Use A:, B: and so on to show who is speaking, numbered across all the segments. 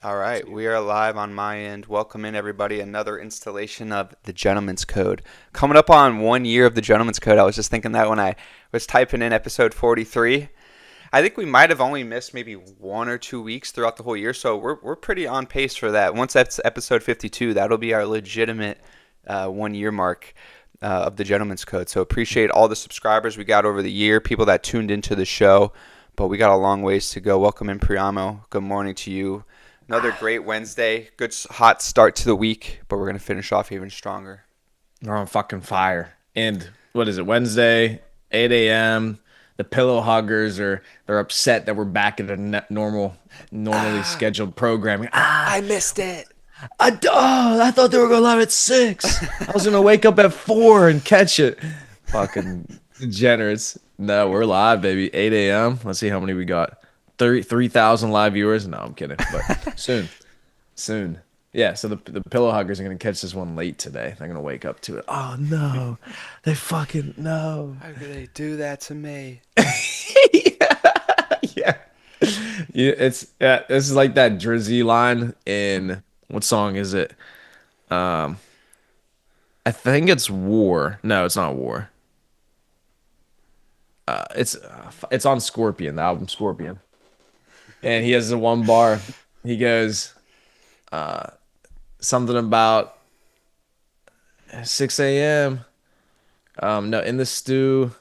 A: All right, we are live on my end. Welcome in, everybody. Another installation of the Gentleman's Code. Coming up on 1 year of the Gentleman's Code. I was just thinking that when I was typing in episode 43. I think we might have only missed maybe 1 or 2 weeks throughout the whole year, so we're pretty on pace for that. Once that's episode 52, that'll be our legitimate 1 year mark of the Gentleman's Code. So appreciate all the subscribers we got over the year, people that tuned into the show, but we got a long ways to go. Welcome in, Priamo. Good morning to you. Another great Wednesday. Good hot start to the week, but we're going to finish off even stronger.
B: We're on fucking fire. And what is it? Wednesday, 8 a.m. The pillow huggers they're upset that we're back at a normally scheduled programming.
A: I missed it.
B: I thought they were going live at 6. I was gonna wake up at 4 and catch it. Fucking degenerates. No, we're live, baby. 8 a.m. Let's see how many we got. 3,000 live viewers. No, I'm kidding. But soon. Yeah, so the pillow huggers are gonna catch this one late today. They're gonna wake up to it. Oh no, they fucking no.
A: How could they do that to me?
B: Yeah, yeah. This is like that Drizzy line in what song is it? Um, I think it's War. No, it's not War. It's on Scorpion, the album Scorpion, and he has the one bar. He goes something about 6 a.m. No, in the stew.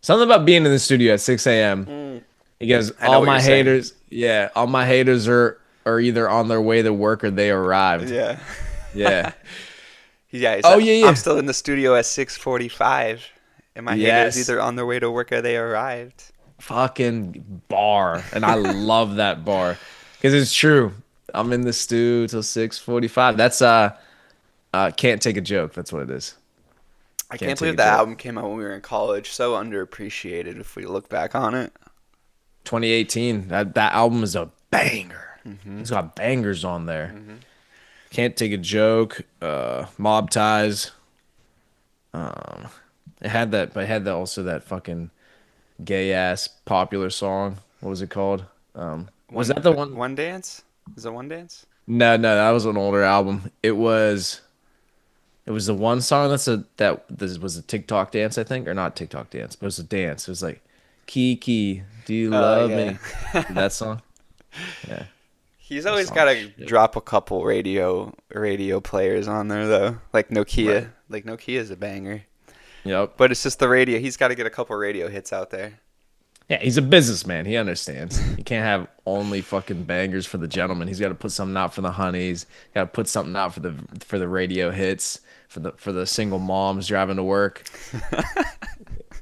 B: Something about being in the studio at 6 a.m. He goes,
A: I know
B: all
A: what you're
B: my
A: saying.
B: haters, yeah, all my haters are either on their way to work or they arrived.
A: Yeah.
B: Yeah.
A: Yeah,
B: Oh yeah,
A: I'm
B: yeah.
A: still in the studio at 6:45, and my haters
B: Yes.
A: either on their way to work or they arrived.
B: Fucking bar. And I love that bar. Because it's true. I'm in the stew till 6:45. That's can't take a joke. That's what it is.
A: I
B: Can't
A: can't
B: take
A: believe
B: a
A: that
B: joke.
A: album came out when we were in college. So underappreciated if we look back on it.
B: 2018. That album is a banger. It's got bangers on there. Can't take a joke. Mob ties. It had that also that fucking gay ass popular song. What was it called? Was that the one?
A: One Dance? Is it One Dance?
B: No, that was an older album. It was the one song that this was a TikTok dance, I think, or not TikTok dance, but it was a dance. It was like, Kiki, do you
A: Oh
B: love
A: yeah.
B: me? That song. Yeah,
A: He's
B: that
A: always got
B: song.
A: to
B: Shit.
A: drop a couple radio players on there though, like
B: Right.
A: Nokia. Like Nokia's a banger,
B: Yep.
A: but it's just the radio. He's got to get a couple radio hits out there.
B: Yeah, he's a businessman. He understands. You can't have only fucking bangers for the gentleman. He's got to put something out for the honeys. Got to put something out for the radio hits for the single moms driving to work.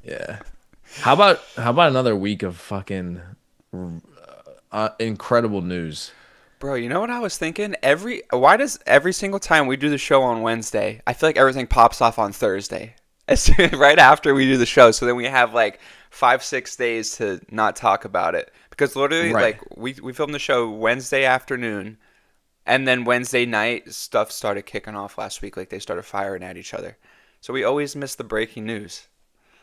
B: Yeah. How about another week of fucking incredible news?
A: Bro, you know what I was thinking? Why does every single time we do the show on Wednesday, I feel like everything pops off on Thursday, right after we do the show. So then we have like 5, 6 days to not talk about it because literally,
B: Right.
A: like we filmed the show Wednesday afternoon, and then Wednesday night stuff started kicking off last week. Like they started firing at each other. So we always miss the breaking news.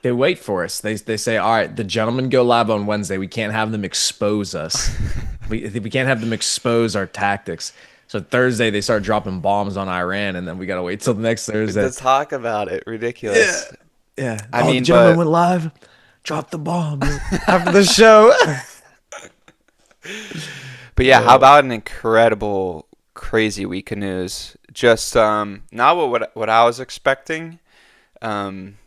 B: They wait for us. They say, all right, the gentlemen go live on Wednesday. We can't have them expose us. We can't have them expose our tactics. So Thursday they start dropping bombs on Iran, and then we gotta wait till next Thursday.
A: To talk about it,
B: Yeah,
A: ridiculous.
B: yeah.
A: I
B: Oh, the
A: mean,
B: gentleman
A: but
B: went live. Drop the bombs after the show.
A: But yeah, how about an incredible, crazy week of news? Just not what I was expecting. Um,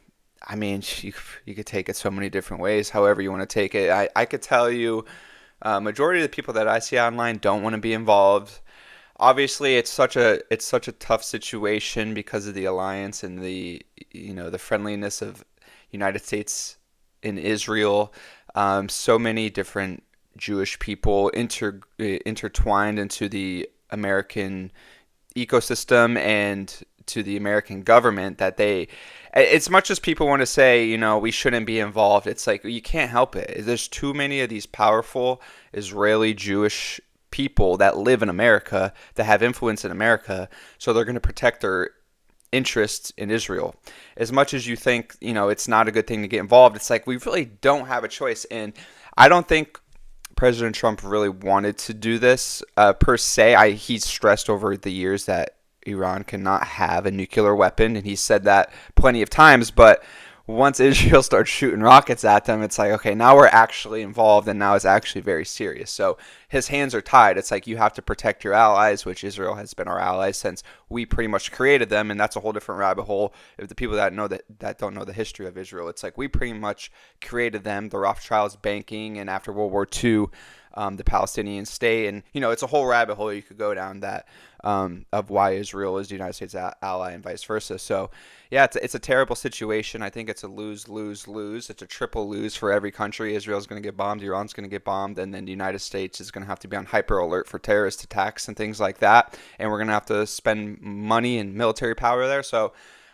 A: I mean, you could take it so many different ways. However you want to take it. I could tell you, majority of the people that I see online don't want to be involved. Obviously, it's such a tough situation because of the alliance and the friendliness of United States in Israel. So many different Jewish people intertwined into the American ecosystem and to the American government that as much as people want to say, we shouldn't be involved, it's like you can't help it. There's too many of these powerful Israeli Jewish people that live in America that have influence in America, so they're going to protect their interests in Israel. As much as you think, it's not a good thing to get involved, it's like we really don't have a choice. And I don't think President Trump really wanted to do this per se. He's stressed over the years that Iran cannot have a nuclear weapon, and he said that plenty of times. But once Israel starts shooting rockets at them, it's like, okay, now we're actually involved, and now it's actually very serious. So his hands are tied. It's like you have to protect your allies, which Israel has been our allies since we pretty much created them, and that's a whole different rabbit hole. If the people that don't know the history of Israel, it's like we pretty much created them, the Rothschilds banking, and after World War II, the Palestinian state, and it's a whole rabbit hole you could go down that of why Israel is the United States ally and vice versa. So yeah, it's a terrible situation. I think it's a lose lose lose. It's a triple lose for every country. Israel's going to get bombed, Iran's going to get bombed, and then the United States is going to have to be on hyper alert for terrorist attacks and things like that. And we're going to have to spend money and military power there. So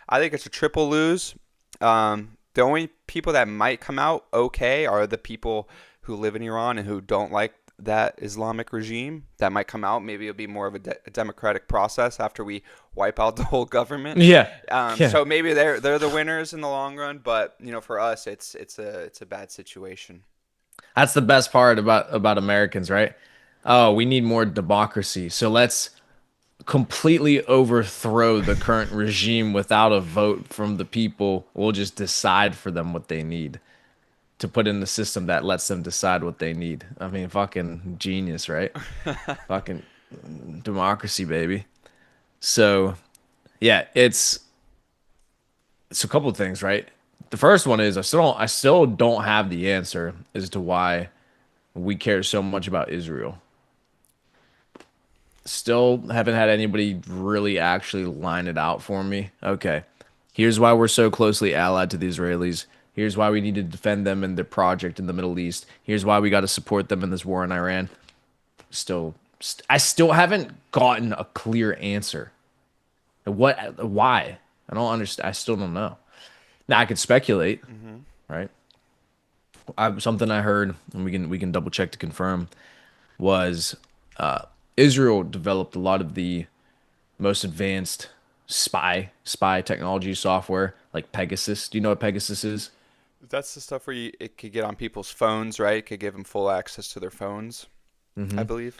A: I think it's a triple lose. The only people that might come out okay are the people who live in Iran and who don't like that Islamic regime. That might come out. Maybe it'll be more of a democratic process after we wipe out the whole government.
B: Yeah, yeah.
A: So maybe they're the winners in the long run. But for us, it's a bad situation.
B: That's the best part about Americans, right? Oh, we need more democracy. So let's completely overthrow the current regime without a vote from the people. We'll just decide for them what they need to put in the system that lets them decide what they need. I mean, fucking genius, right? Fucking democracy, baby. So, yeah, it's a couple of things, right? The first one is I still don't have the answer as to why we care so much about Israel. Still haven't had anybody really actually line it out for me. Okay, here's why we're so closely allied to the Israelis. Here's why we need to defend them in their project in the Middle East. Here's why we got to support them in this war in Iran. I still haven't gotten a clear answer. Why? I don't understand. I still don't know. Now I could speculate,
A: Hmm.
B: right? Something I heard, and we can double check to confirm, was uh, Israel developed a lot of the most advanced spy technology software, like Pegasus. Do you know what Pegasus is?
A: That's the stuff where it could get on people's phones, right? It could give them full access to their phones, I
B: Hmm.
A: believe.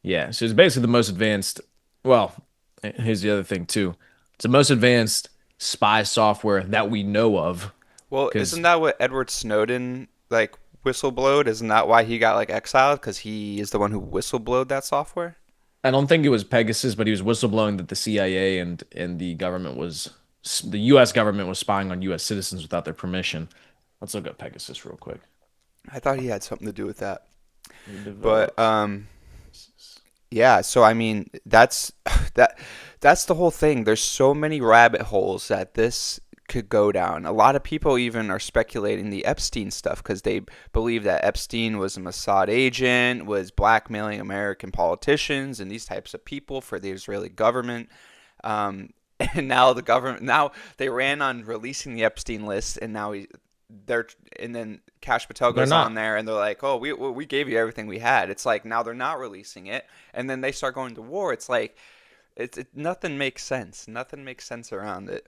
B: Yeah, so it's basically the most advanced. Well, here's the other thing too. It's the most advanced spy software that we know of.
A: Well, isn't
B: Because
A: that what Edward Snowden like whistleblowed? Isn't that why he got like exiled? Because he is the one who whistleblowed that software.
B: I don't think it was Pegasus, but he was whistleblowing that the CIA and the U.S. government was spying on U.S. citizens without their permission. Let's look up Pegasus real quick.
A: I thought he had something to do with that.
B: Who
A: But
B: developed Pegasus?
A: yeah, so I mean that's the whole thing. There's so many rabbit holes that this could go down. A lot of people even are speculating the Epstein stuff because they believe that Epstein was a Mossad agent, was blackmailing American politicians and these types of people for the Israeli government. Um, and now the government now they ran on releasing the Epstein list, and now they're and then Cash Patel
B: They're
A: goes on
B: not.
A: there and they're like, "Oh, we gave you everything we had." It's like now they're not releasing it, and then they start going to war. It's like nothing makes sense. Nothing makes sense around it.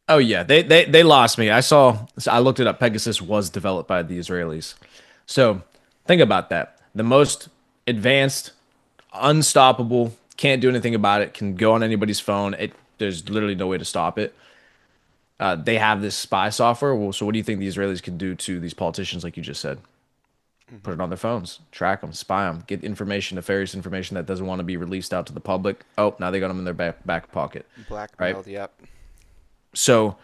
B: Oh yeah, they lost me. I looked it up. Pegasus was developed by the Israelis. So think about that. The most advanced, unstoppable, can't do anything about it, can go on anybody's phone. There's literally no way to stop it. They have this spy software. Well, so what do you think the Israelis can do to these politicians, like you just said? Put
A: Hmm.
B: it on their phones, track them, spy them, get information, nefarious information that doesn't want to be released out to the public. Oh, now they got them in their back pocket, right?
A: Blackmailed. Yep.
B: So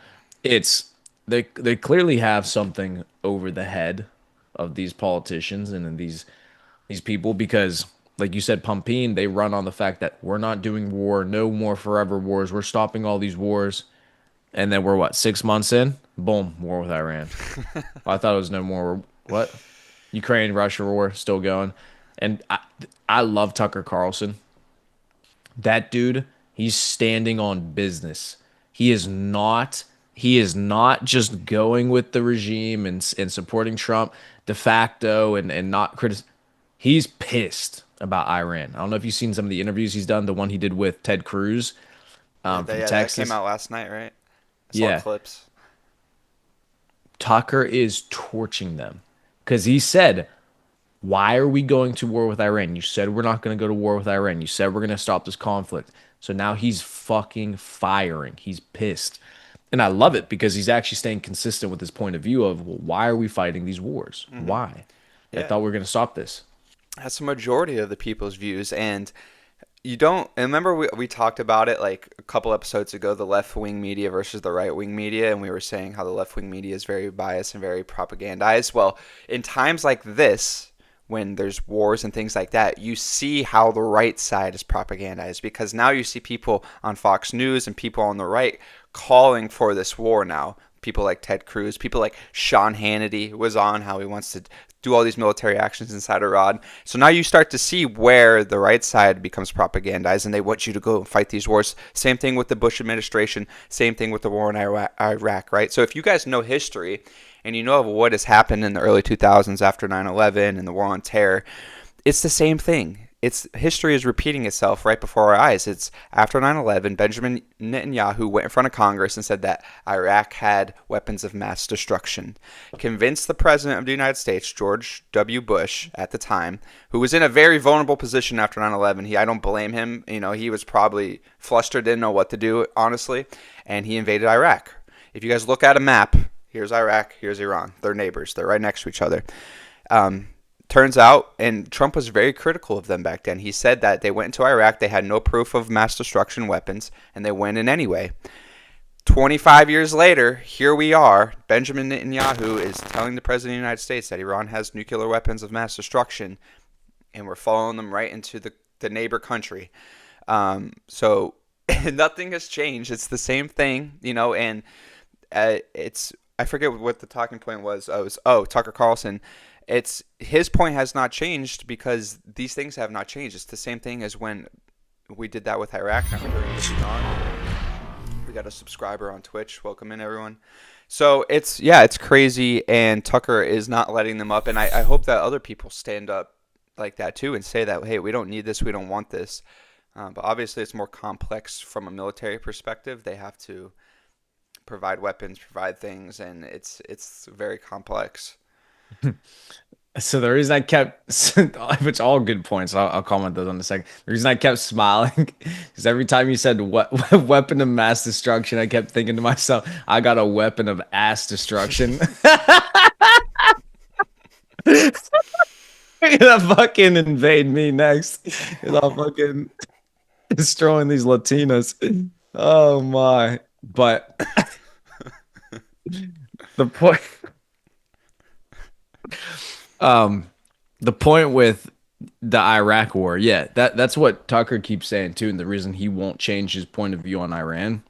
B: it's they clearly have something over the head of these politicians and then these people because like you said, Pumpeen, they run on the fact that we're not doing war, no more forever wars, we're stopping all these wars, and then we're what, 6 months in? Boom, war with Iran. I thought it was no more. What? Ukraine, Russia war still going. And I love Tucker Carlson. That dude, he's standing on business. He is not he is not just going with the regime and supporting Trump de facto and not critic. He's pissed about Iran. I don't know if you've seen some of the interviews he's done, the one he did with Ted Cruz from
A: Yeah, that came
B: Texas.
A: out last night, right? I saw
B: Yeah,
A: clips.
B: Tucker is torching them because he said Why are we going to war with Iran? You said we're not going to go to war with Iran. You said we're going to stop this conflict. So now he's fucking firing. He's pissed. And I love it because he's actually staying consistent with his point of view of, well, why are we fighting these wars?
A: Hmm.
B: Why? I
A: Yeah,
B: thought we were going to stop this.
A: that's the majority of the people's views. And you don't and remember we talked about it like a couple episodes ago, the left wing media versus the right wing media, and we were saying how the left wing media is very biased and very propagandized. Well, in times like this, when there's wars and things like that, you see how the right side is propagandized, because now you see people on Fox News and people on the right calling for this war now. People like Ted Cruz, people like Sean Hannity was on how he wants to do all these military actions inside Iran. So now you start to see where the right side becomes propagandized and they want you to go and fight these wars. Same thing with the Bush administration, same thing with the war in Iraq, right? So if you guys know history and you know of what has happened in the early 2000s after 9/11 and the war on terror, it's the same thing. It's history is repeating itself right before our eyes. It's after 9/11, Benjamin Netanyahu went in front of Congress and said that Iraq had weapons of mass destruction. Convinced the president of the United States, George W. Bush, at the time, who was in a very vulnerable position after 9/11. I don't blame him. He was probably flustered, didn't know what to do, honestly, and he invaded Iraq. If you guys look at a map, here's Iraq, here's Iran. They're neighbors. They're right next to each other. Um, Turns out, and Trump was very critical of them back then. He said that they went into Iraq, they had no proof of mass destruction weapons, and they went in anyway. 25 years later, here we are. Benjamin Netanyahu is telling the president of the United States that Iran has nuclear weapons of mass destruction, and we're following them right into the neighbor country. So nothing has changed. It's the same thing, and it's I forget what the talking point was. Tucker Carlson. It's his point has not changed because these things have not changed. It's the same thing as when we did that with Iraq. Now we got a subscriber on Twitch. Welcome in, everyone. So it's crazy, and Tucker is not letting them up. And I hope that other people stand up like that too and say that, hey, we don't need this, we don't want this. But obviously, it's more complex from a military perspective. They have to provide weapons, provide things, and it's very complex.
B: So the reason I kept, which all good points, I'll comment those on a second. The reason I kept smiling is every time you said what weapon of mass destruction, I kept thinking to myself, I got a weapon of ass destruction. You're gonna fucking invade me next. Because I'm fucking destroying these Latinas. Oh my. But the point um the point with the Iraq war, yeah, that's what Tucker keeps saying too, and the reason he won't change his point of view on Iran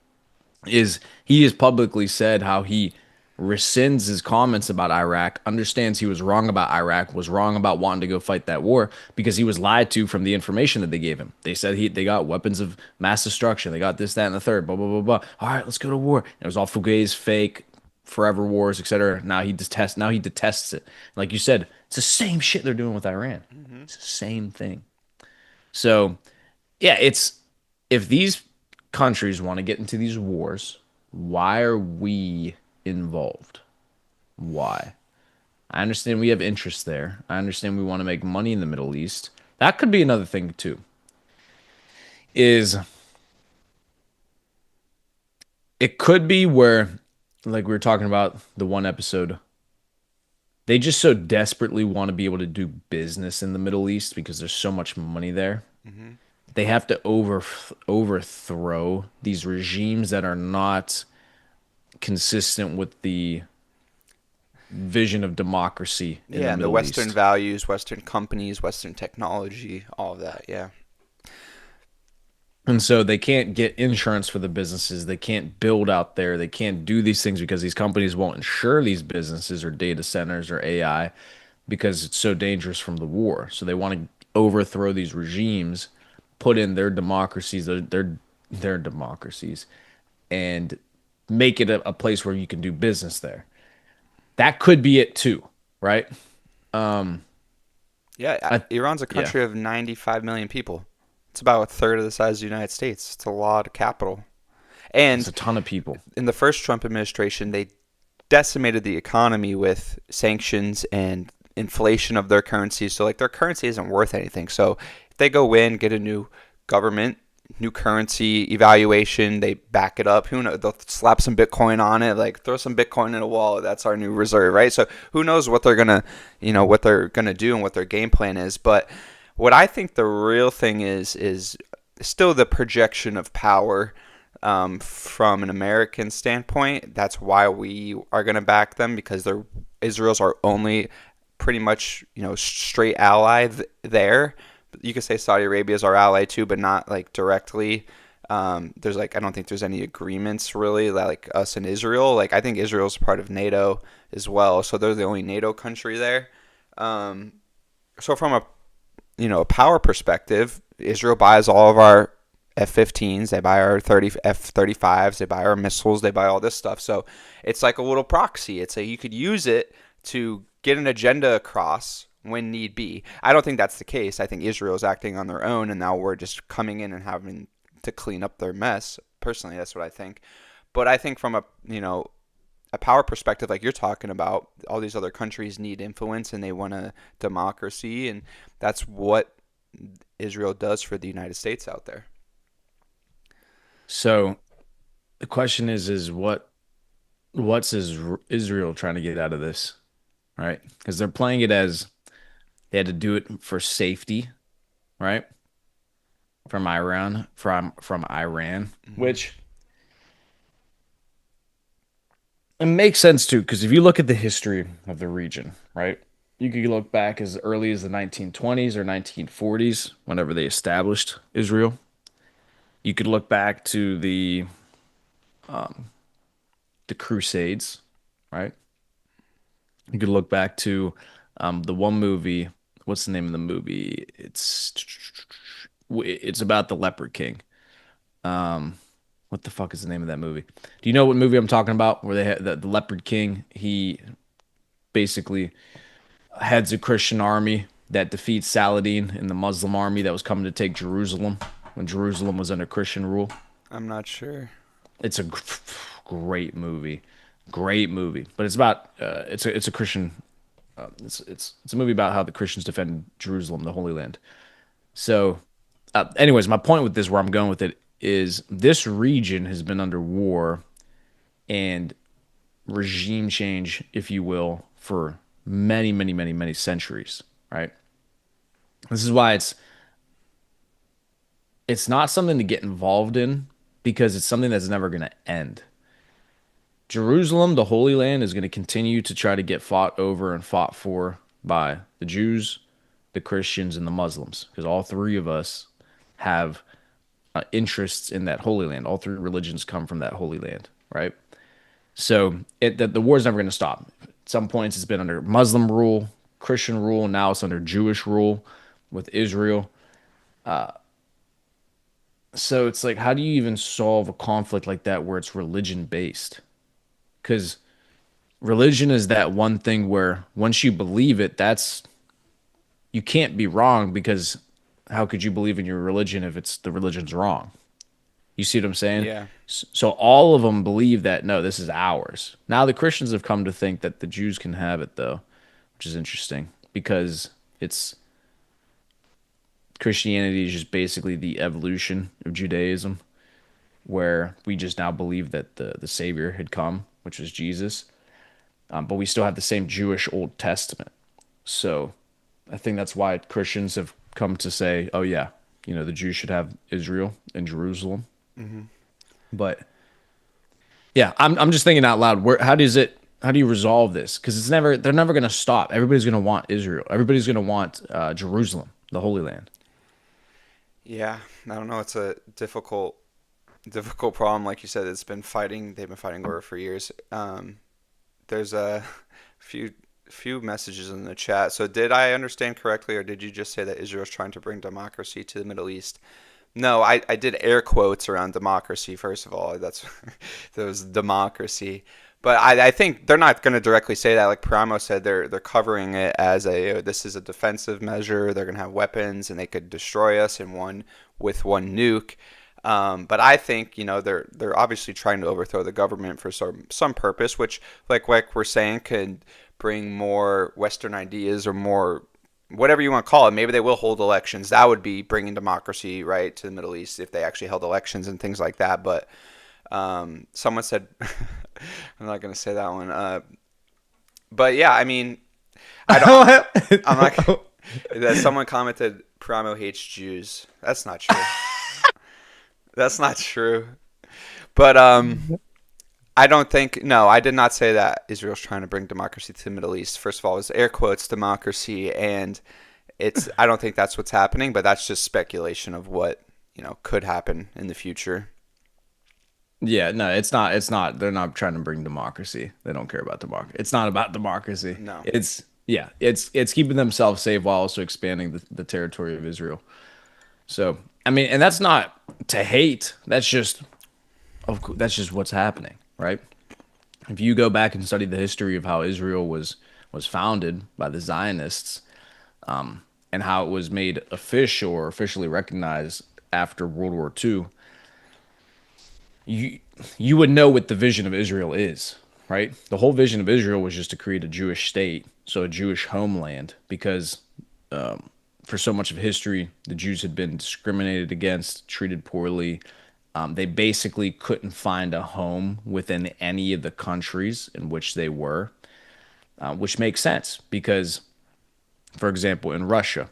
B: is he has publicly said how he rescinds his comments about Iraq, understands he was wrong about Iraq, was wrong about wanting to go fight that war because he was lied to from the information that they gave him. They said they got weapons of mass destruction, they got this, that, and the third, blah blah blah blah. All right, let's go to war. And it was all fugazi, fake, forever wars, etc. Now he detests it. Like you said, it's the same shit they're doing with Iran.
A: Hmm.
B: It's the same thing. So yeah, it's if these countries want to get into these wars, why are we involved? Why? I understand we have interests there. I understand we want to make money in the Middle East. That could be another thing too. Is it could be where, like we were talking about the one episode, they just so desperately want to be able to do business in the Middle East because there's so much money there.
A: Hmm.
B: They have to overthrow these regimes that are not consistent with the vision of democracy in the
A: Yeah, and the
B: Middle
A: Western
B: East.
A: values, Western companies, Western technology, all of that. Yeah.
B: And so they can't get insurance for the businesses. They can't build out there. They can't do these things because these companies won't insure these businesses or data centers or AI because it's so dangerous from the war. So they want to overthrow these regimes, put in their democracies, their democracies, and make it a place where you can do business there. That could be it too, right? Um,
A: Yeah, Iran's a
B: yeah,
A: country of 95 million people. It's about a third of the size of the United States. It's a lot of capital.
B: it's
A: And
B: a ton of people.
A: in the first Trump administration, they decimated the economy with sanctions and inflation of their currency. So like their currency isn't worth anything. So if they go in, get a new government, new currency evaluation, they back it up. Who knows? They'll slap some Bitcoin on it, like throw some Bitcoin in a wallet. That's our new reserve, right? So who knows what they're gonna, what they're gonna do and what their game plan is. But what I think the real thing is still the projection of power. From an American standpoint, that's why we are going to back them, because they're Israel's our only pretty much straight ally there. You could say Saudi Arabia is our ally too, but not like directly. There's like I don't think there's any agreements really like us and Israel. Like I think Israel's part of NATO as well, so they're the only NATO country there. So from a power perspective, Israel buys all of our F-15s, they buy our F-35s, they buy our missiles, they buy all this stuff. So it's like a little proxy. You could use it to get an agenda across when need be. I don't think that's the case. I think Israel is acting on their own, and now we're just coming in and having to clean up their mess. Personally, that's what I think. But I think from a power perspective, like you're talking about, all these other countries need influence and they want a democracy, and that's what Israel does for the United States out there.
B: So the question is what's Israel trying to get out of this, right? Because they're playing it as they had to do it for safety, right? From Iran,
A: Mm-hmm.
B: which it makes sense too, because if you look at the history of the region, right? You could look back as early as the 1920s or 1940s, whenever they established Israel. You could look back to the Crusades, right? You could look back to the one movie. What's the name of the movie? It's about the Leopard King. Um, what the fuck is the name of that movie? Do you know what movie I'm talking about? Where they had the Leopard King. He basically heads a Christian army that defeats Saladin and the Muslim army that was coming to take Jerusalem when Jerusalem was under Christian rule.
A: I'm not sure.
B: It's a great movie, great movie. But it's about it's a Christian. It's a movie about how the Christians defend Jerusalem, the Holy Land. So, anyways, my point with this, where I'm going with it, is this region has been under war and regime change, if you will, for many, many, many, many centuries. Right. This is why it's not something to get involved in, because it's something that's never going to end. Jerusalem, the Holy Land, is going to continue to try to get fought over and fought for by the Jews, the Christians, and the Muslims, because all three of us have interests in that Holy Land. All three religions come from that Holy Land, right? So the war is never going to stop. At some points, it's been under Muslim rule, Christian rule. Now it's under Jewish rule with Israel. So it's like, how do you even solve a conflict like that where it's religion based? Because religion is that one thing where once you believe it, you can't be wrong, because how could you believe in your religion if the religion's wrong? You see what I'm saying?
A: Yeah.
B: So all of them believe that, no, this is ours. Now the Christians have come to think that the Jews can have it though, which is interesting, because it's Christianity is just basically the evolution of Judaism, where we just now believe that the Savior had come, which was Jesus. But we still have the same Jewish Old Testament. So I think that's why Christians have come to say, oh, yeah, the Jews should have Israel and Jerusalem.
A: Mm-hmm.
B: But yeah, I'm just thinking out loud. How do you resolve this? Because they're never going to stop. Everybody's going to want Israel. Everybody's going to want Jerusalem, the Holy Land.
A: Yeah, I don't know. It's a difficult problem. Like you said, they've been fighting over for years. There's a few messages in the chat. So did I understand correctly, or did you just say that Israel's trying to bring democracy to the Middle East? No, I did air quotes around democracy, first of all. That was democracy. But I think they're not going to directly say that. Like Priamo said, they're covering it as this is a defensive measure. They're going to have weapons and they could destroy us with one nuke. But I think they're obviously trying to overthrow the government for some purpose, which like we're saying could bring more Western ideas or more whatever you want to call it. Maybe they will hold elections. That would be bringing democracy, right, to the Middle East if they actually held elections and things like that. But someone said, I'm not going to say that one. But yeah, I mean, I don't. I'm like, that someone commented, Priamo hates Jews. That's not true. That's not true. But I don't think. No, I did not say that Israel's trying to bring democracy to the Middle East. First of all, it's air quotes democracy, and it's. I don't think that's what's happening. But that's just speculation of what could happen in the future.
B: Yeah, no, it's not. It's not. They're not trying to bring democracy. They don't care about democracy. It's not about democracy.
A: No.
B: It's keeping themselves safe while also expanding the territory of Israel. So, I mean, and that's not to hate. That's just what's happening, right? If you go back and study the history of how Israel was founded by the Zionists, and how it was made official or officially recognized after World War II, you would know what the vision of Israel is, right? The whole vision of Israel was just to create a Jewish state, so a Jewish homeland, because for so much of history, the Jews had been discriminated against, treated poorly. They basically couldn't find a home within any of the countries in which they were, which makes sense because, for example, in Russia,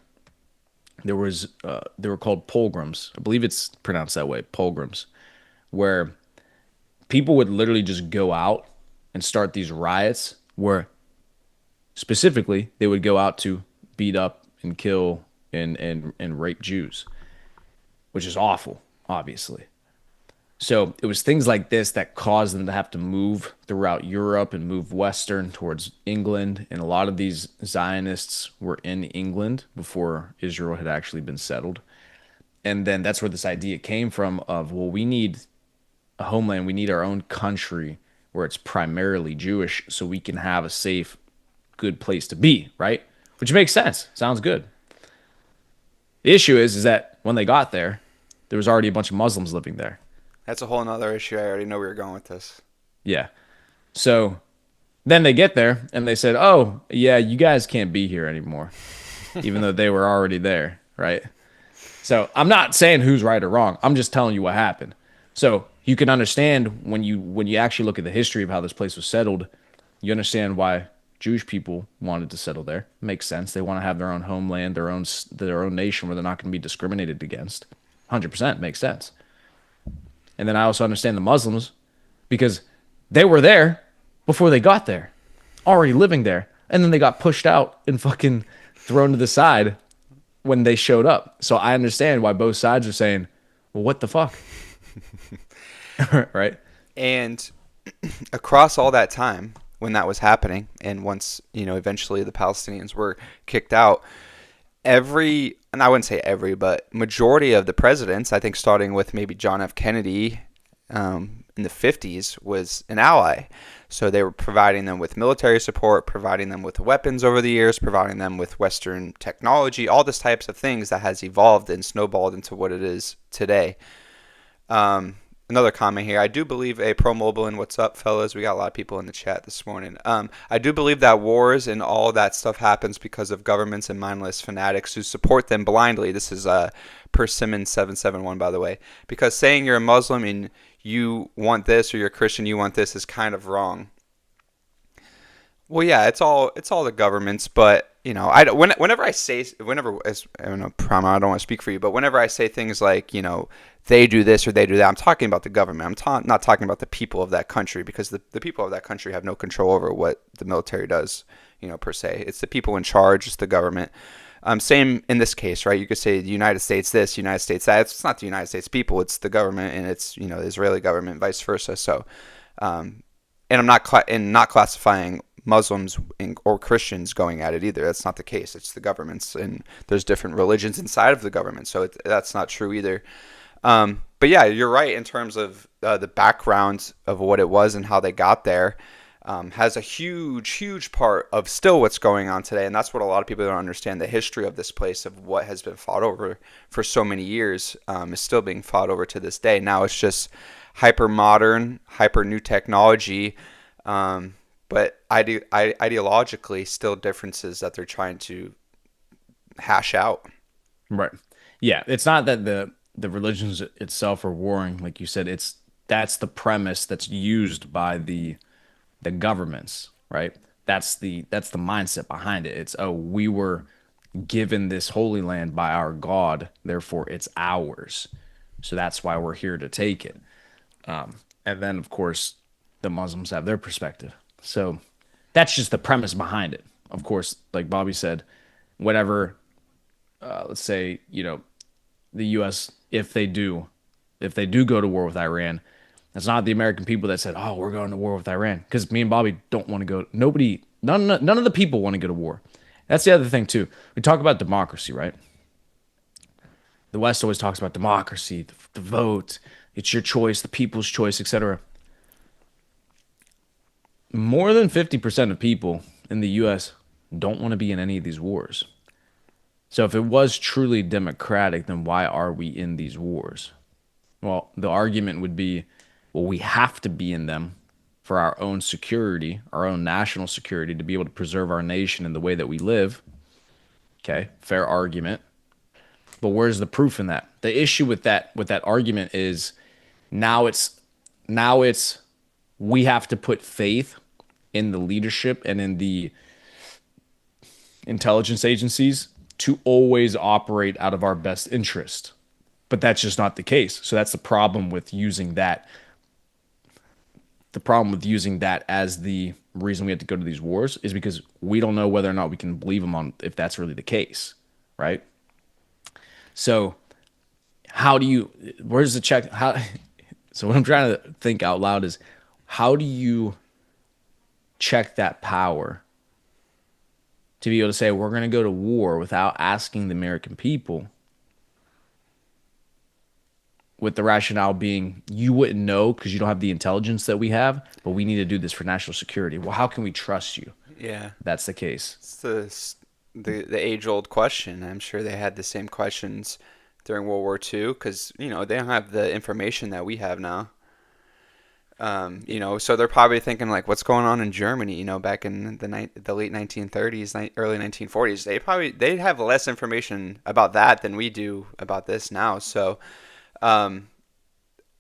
B: they were called pogroms. I believe it's pronounced that way, pogroms, where people would literally just go out and start these riots where specifically they would go out to beat up and kill and rape Jews, which is awful, obviously. So it was things like this that caused them to have to move throughout Europe and move western towards England. And a lot of these Zionists were in England before Israel had actually been settled. And then that's where this idea came from of, well, we need a homeland. We need our own country where it's primarily Jewish so we can have a safe, good place to be, right? Which makes sense. Sounds good. The issue is that when they got there, there was already a bunch of Muslims living there.
A: That's a whole nother issue. I already know where you're going with this.
B: Yeah. So then they get there and they said, oh, yeah, you guys can't be here anymore, even though they were already there, right? So I'm not saying who's right or wrong. I'm just telling you what happened. So you can understand when you actually look at the history of how this place was settled, you understand why Jewish people wanted to settle there. It makes sense. They want to have their own homeland, their own nation where they're not going to be discriminated against. 100% makes sense. And then I also understand the Muslims because they were there before they got there, already living there. And then they got pushed out and fucking thrown to the side when they showed up. So I understand why both sides are saying, well, what the fuck? Right?
A: And across all that time when that was happening, and once, eventually the Palestinians were kicked out, and I wouldn't say every, but majority of the presidents, I think starting with maybe John F. Kennedy in the 50s, was an ally. So they were providing them with military support, providing them with weapons over the years, providing them with Western technology, all these types of things that has evolved and snowballed into what it is today. Another comment here. I do believe a pro mobile and what's up, fellas? We got a lot of people in the chat this morning. I do believe that wars and all that stuff happens because of governments and mindless fanatics who support them blindly. This is Persimmon 771, by the way. Because saying you're a Muslim and you want this, or you're a Christian, you want this, is kind of wrong. Well, yeah, it's all the governments, but whenever I don't know, Prama, I don't want to speak for you, but whenever I say things like they do this or they do that, I'm talking about the government. I'm not talking about the people of that country, because the people of that country have no control over what the military does, per se. It's the people in charge, it's the government. Same in this case, right? You could say the United States this, United States that. It's not the United States people, it's the government, and it's the Israeli government, vice versa. So, and I'm not not classifying Muslims or Christians going at it either. That's not the case. It's the governments, and there's different religions inside of the government, so that's not true either. But yeah, you're right in terms of the background of what it was and how they got there. Has a huge part of still what's going on today, and that's what a lot of people don't understand. The history of this place, of what has been fought over for so many years, is still being fought over to this day. Now it's just hyper modern, hyper new technology, but ideologically still differences that they're trying to hash out.
B: Right. Yeah, it's not that the religions itself are warring, like you said. It's that's the premise that's used by the governments, right? That's the mindset behind it. It's, oh, we were given this holy land by our God, therefore it's ours. So that's why we're here to take it. And then of course the Muslims have their perspective. So that's just the premise behind it. Of course, like Bobby said, whatever, let's say, the U.S. if they do go to war with Iran, it's not the American people that said, "Oh, we're going to war with Iran," because me and Bobby don't want to go. Nobody, none of the people want to go to war. That's the other thing too. We talk about democracy, right? The West always talks about democracy, the vote, it's your choice, the people's choice, etc. More than 50% of people in the U.S. don't want to be in any of these wars. So if it was truly democratic, then why are we in these wars? Well, the argument would be, well, we have to be in them for our own security, our own national security, to be able to preserve our nation in the way that we live. Okay, fair argument. But where's the proof in that? The issue with that argument is now it's now it's we have to put faith in the leadership and in the intelligence agencies to always operate out of our best interest. But that's just not the case. So that's the problem with using that. The problem with using that as the reason we have to go to these wars is because we don't know whether or not we can believe them on if that's really the case, right? So how do you where's the check how so what I'm trying to think out loud is, how do you check that power to be able to say we're going to go to war without asking the American people, with the rationale being you wouldn't know because you don't have the intelligence that we have, but we need to do this for national security. Well, how can we trust you
A: Yeah,
B: if that's the case?
A: it's the age old question. I'm sure they had the same questions during World War II because they don't have the information that we have now. So they're probably thinking like, what's going on in Germany? Back in the late 1930s, early 1940s. They have less information about that than we do about this now. So, um,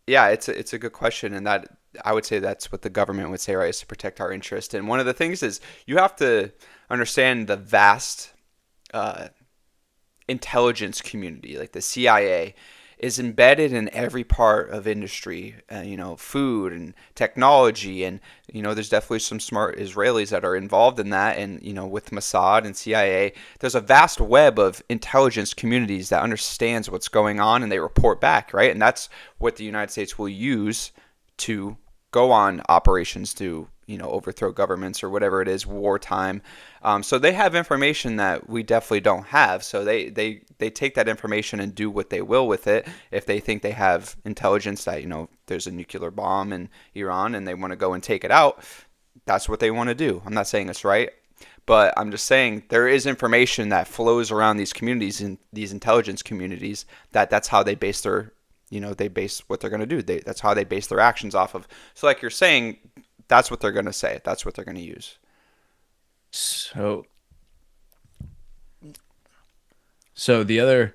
A: yeah, it's a good question, and that I would say that's what the government would say, right? Is to protect our interest. And one of the things is you have to understand the vast uh, intelligence community, like the CIA, is embedded in every part of industry, food and technology. And, there's definitely some smart Israelis that are involved in that. And, with Mossad and CIA, there's a vast web of intelligence communities that understands what's going on and they report back, right? And that's what the United States will use to go on operations to overthrow governments or whatever it is, wartime. So they have information that we definitely don't have. So they take that information and do what they will with it. If they think they have intelligence that there's a nuclear bomb in Iran and they want to go and take it out, that's what they want to do. I'm not saying it's right, but I'm just saying there is information that flows around these communities and these intelligence communities that's how they base their they base what they're going to do. That's how they base their actions off of. So like you're saying, that's what they're going to say. That's what they're going to use.
B: So so the other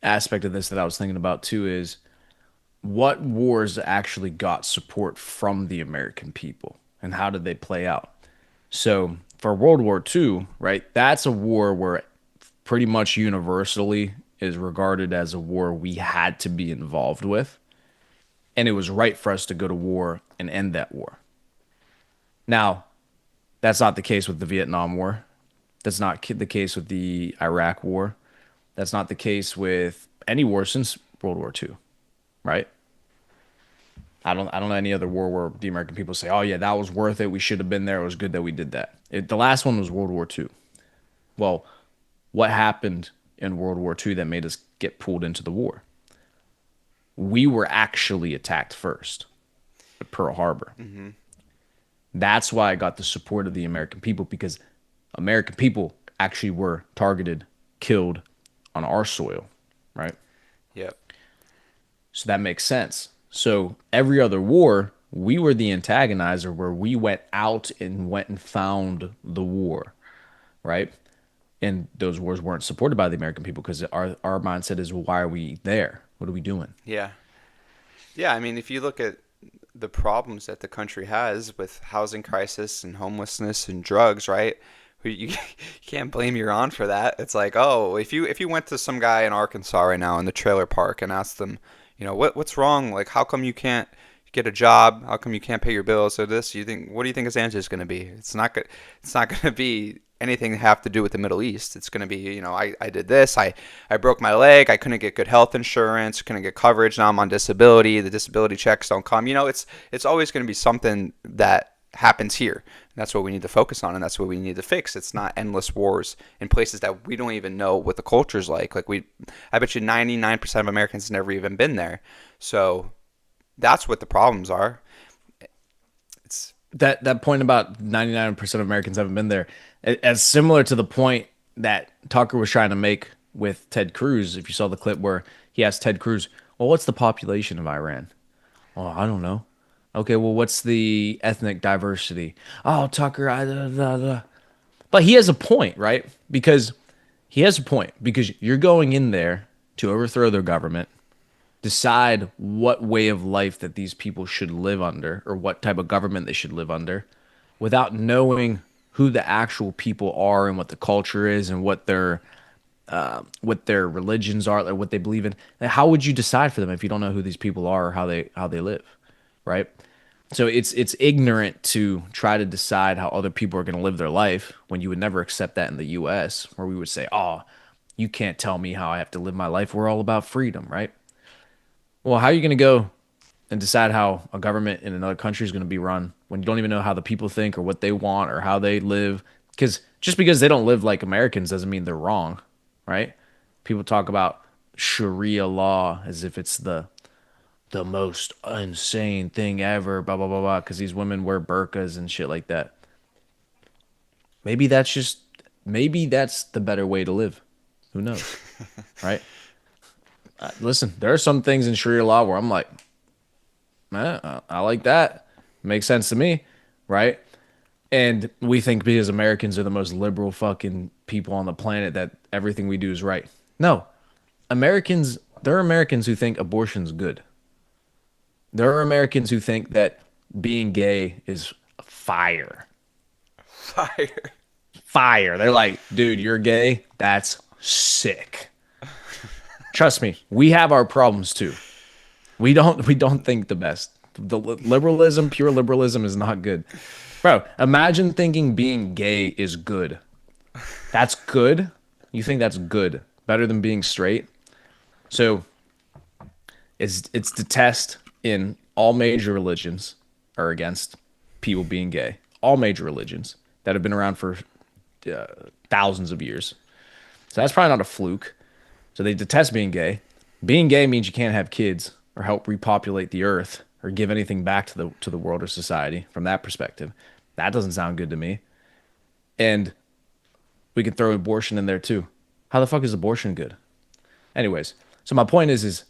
B: aspect of this that I was thinking about too is what wars actually got support from the American people and how did they play out? So for World War II, right, that's a war where pretty much universally is regarded as a war we had to be involved with. And it was right for us to go to war and end that war. Now, that's not the case with the Vietnam War. That's not the case with the Iraq War. That's not the case with any war since World War II, right? I don't know any other war where the American people say, "Oh yeah, that was worth it. We should have been there. It was good that we did that." The last one was World War II. Well, what happened in World War II that made us get pulled into the war? We were actually attacked first at Pearl Harbor.
A: Mm-hmm.
B: That's why I got the support of the American people, because American people actually were targeted, killed on our soil, right?
A: Yep.
B: So that makes sense. So every other war, We were the antagonizer where we went out and went and found the war, right? And those wars weren't supported by the American people because our mindset is, well, why are we there? What are we doing?
A: Yeah. Yeah, I mean, if you look at the problems that the country has with housing crisis and homelessness and drugs, right? You can't blame Iran for that. It's like, oh, if you went to some guy in Arkansas right now in the trailer park and asked them, what's wrong? Like, how come you can't get a job? How come you can't pay your bills? So this, what do you think his answer is going to be? It's not going to be anything to have to do with the Middle East. It's going to be, I did this. I broke my leg. I couldn't get good health insurance. Couldn't get coverage. Now I'm on disability. The disability checks don't come. It's always going to be something that happens here. And that's what we need to focus on, and that's what we need to fix. It's not endless wars in places that we don't even know what the culture's like. I bet you 99% of Americans never even been there. So that's what the problems are. It's
B: That point about 99% of Americans haven't been there, as similar to the point that Tucker was trying to make with Ted Cruz. If you saw the clip where he asked Ted Cruz, "Well, what's the population of Iran?" "Oh, I don't know." "Okay, well, what's the ethnic diversity?" "Oh, Tucker, But he has a point, right? Because he has a point because you're going in there to overthrow their government, decide what way of life that these people should live under or what type of government they should live under without knowing who the actual people are and what the culture is and what their religions are or what they believe in. Like, how would you decide for them if you don't know who these people are or how they live, right? So it's ignorant to try to decide how other people are going to live their life when you would never accept that in the US, where we would say, "Oh, you can't tell me how I have to live my life. We're all about freedom," right? Well, how are you going to go and decide how a government in another country is going to be run when you don't even know how the people think or what they want or how they live? Because just because they don't live like Americans doesn't mean they're wrong, right? People talk about Sharia law as if it's the most insane thing ever, blah blah blah blah, because these women wear burqas and shit like that. Maybe that's just maybe that's the better way to live. Who knows, right? Listen, there are some things in Sharia law where I'm like, I like that. Makes sense to me, right? And we think because Americans are the most liberal fucking people on the planet that everything we do is right. No, there are Americans who think abortion's good. There are Americans who think that being gay is fire.
A: fire.
B: Fire. They're like, dude, you're gay? That's sick. Trust me, we have our problems too. We don't think the best. The liberalism, pure liberalism is not good. Bro, imagine thinking being gay is good. That's good? You think that's good? Better than being straight? So it's the test in all major religions are against people being gay. All major religions that have been around for uh, thousands of years. So that's probably not a fluke. So they detest being gay. Being gay means you can't have kids or help repopulate the earth or give anything back to the world or society from that perspective. That doesn't sound good to me. And we can throw abortion in there too. How the fuck is abortion good? Anyways, so my point is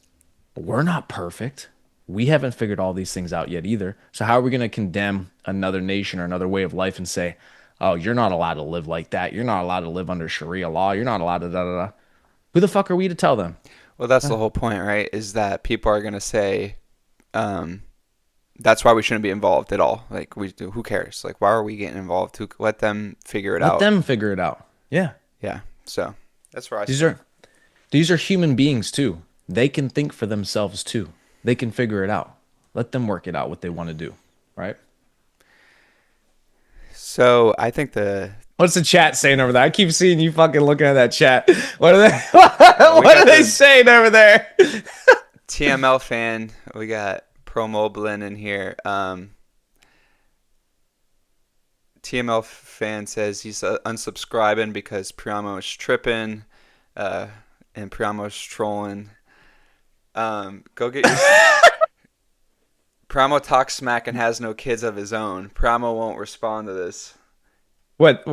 B: we're not perfect. We haven't figured all these things out yet either. So how are we going to condemn another nation or another way of life and say, "Oh, you're not allowed to live like that. You're not allowed to live under Sharia law. You're not allowed to da da da." Who the fuck are we to tell them?
A: Well, that's the whole point, right? Is that people are gonna say, um, that's why we shouldn't be involved at all. Like who cares? Like, why are we getting involved? Let them figure it
B: Let
A: out.
B: them figure it out. Yeah.
A: Yeah. So that's where I
B: These
A: stand.
B: are these are human beings too. They can think for themselves too. They can figure it out. Let them work it out what they want to do, right?
A: So I think the
B: What's the chat saying over there? I keep seeing you fucking looking at that chat. What are they
A: we
B: what are
A: got
B: they
A: the
B: saying over there?
A: TML fan. We got Pro Moblin in here. TML fan says he's unsubscribing because Priamo is tripping, uh, and Priamo's trolling. Go get your. Priamo talks smack and has no kids of his own. Priamo won't respond to this.
B: What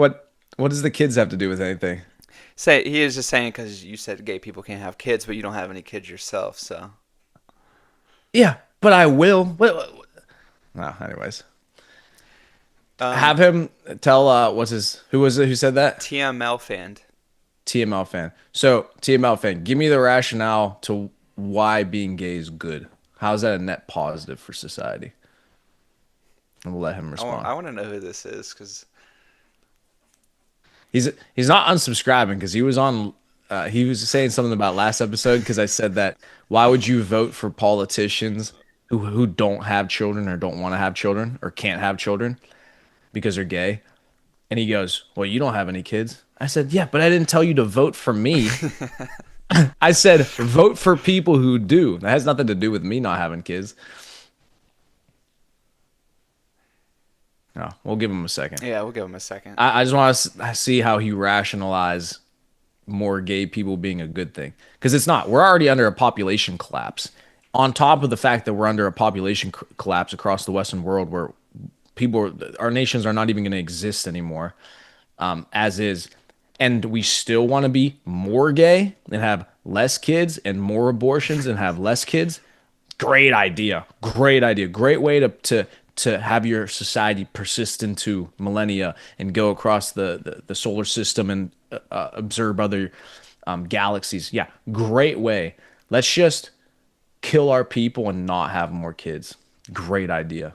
B: does the kids have to do with anything?
A: He is just saying because you said gay people can't have kids, but you don't have any kids yourself, so.
B: Yeah, but I will. What? No, anyways.
A: Um,
B: Have him tell what's his who was it who said that?
A: TML fan.
B: TML fan. So TML fan, give me the rationale to why being gay is good. How is that a net positive for society? And we'll let him respond.
A: I want to know who this is because
B: He's not unsubscribing because he was on. He was saying something about last episode because I said that why would you vote for politicians who don't have children or don't want to have children or can't have children because they're gay? And he goes, "Well, you don't have any kids." I said, "Yeah, but I didn't tell you to vote for me. I said vote for people who do. That has nothing to do with me not having kids." No, we'll give him a second.
A: yeah, we'll give him a second.
B: I just want to see how he rationalize more gay people being a good thing because it's not. We're already under a population collapse. On top of the fact that we're under a population collapse across the Western world, where our nations are not even going to exist anymore, as is, and we still want to be more gay and have less kids and more abortions and have less kids. Great idea. Great idea. Great way to have your society persist into millennia and go across the solar system and observe other galaxies. Yeah, great way. Let's just kill our people and not have more kids. Great idea.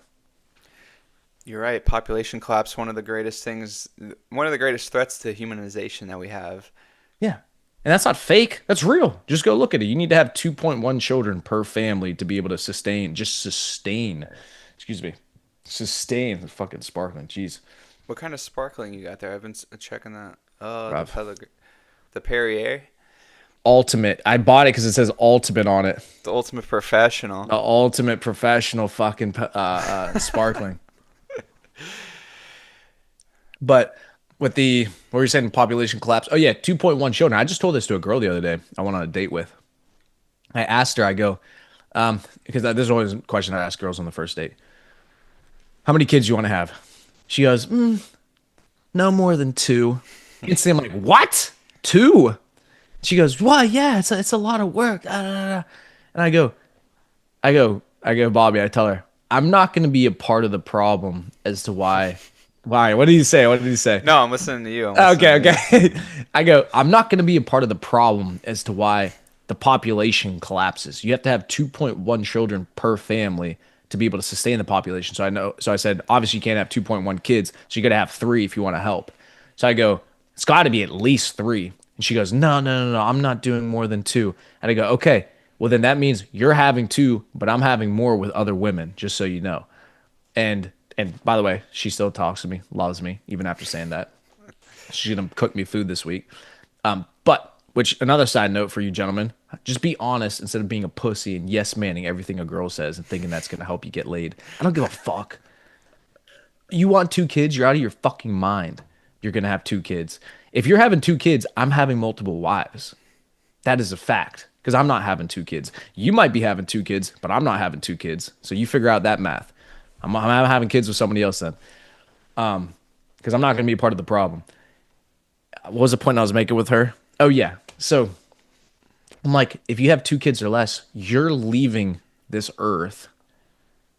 A: You're right. Population collapse, one of the greatest threats to humanization that we have.
B: Yeah. And that's not fake. That's real. Just go look at it. You need to have 2.1 children per family to be able to sustain. Excuse me. Sustain the fucking sparkling. Jeez.
A: What kind of sparkling you got there? I've been checking that. Oh,
B: Bruv.
A: The Perrier,
B: Ultimate. I bought it because it says ultimate on it.
A: the ultimate professional.
B: The ultimate professional fucking sparkling. But with the what were you saying? Population collapse. Oh yeah, 2.1 children. I just told this to a girl the other day. I went on a date with. I asked her. I go, because this is always a question I ask girls on the first date. How many kids do you want to have? She goes, no more than two. Instantly, I'm like, what? Two? She goes, well, yeah, it's a lot of work. And I go, Bobby. I tell her, I'm not going to be a part of the problem as to why. Why? What did he say? What did he say?
A: No, I'm listening to you.
B: Okay, okay. I go, I'm not going to be a part of the problem as to why the population collapses. You have to have 2.1 children per family to be able to sustain the population. So I said, obviously you can't have 2.1 kids. So you got to have three if you want to help. So I go, it's got to be at least three. And she goes, no. I'm not doing more than two. And I go, okay, well then that means you're having two, but I'm having more with other women, just so you know. And by the way, she still talks to me, loves me, even after saying that. She's gonna cook me food this week. But which another side note for you gentlemen, just be honest instead of being a pussy and yes manning everything a girl says and thinking that's gonna help you get laid. I don't give a fuck. You want two kids, you're out of your fucking mind. You're gonna have two kids. If you're having two kids, I'm having multiple wives. That is a fact. Because I'm not having two kids. You might be having two kids, but I'm not having two kids. So you figure out that math. I'm having kids with somebody else then. Because I'm not going to be a part of the problem. What was the point I was making with her? Oh, yeah. So I'm like, if you have two kids or less, you're leaving this earth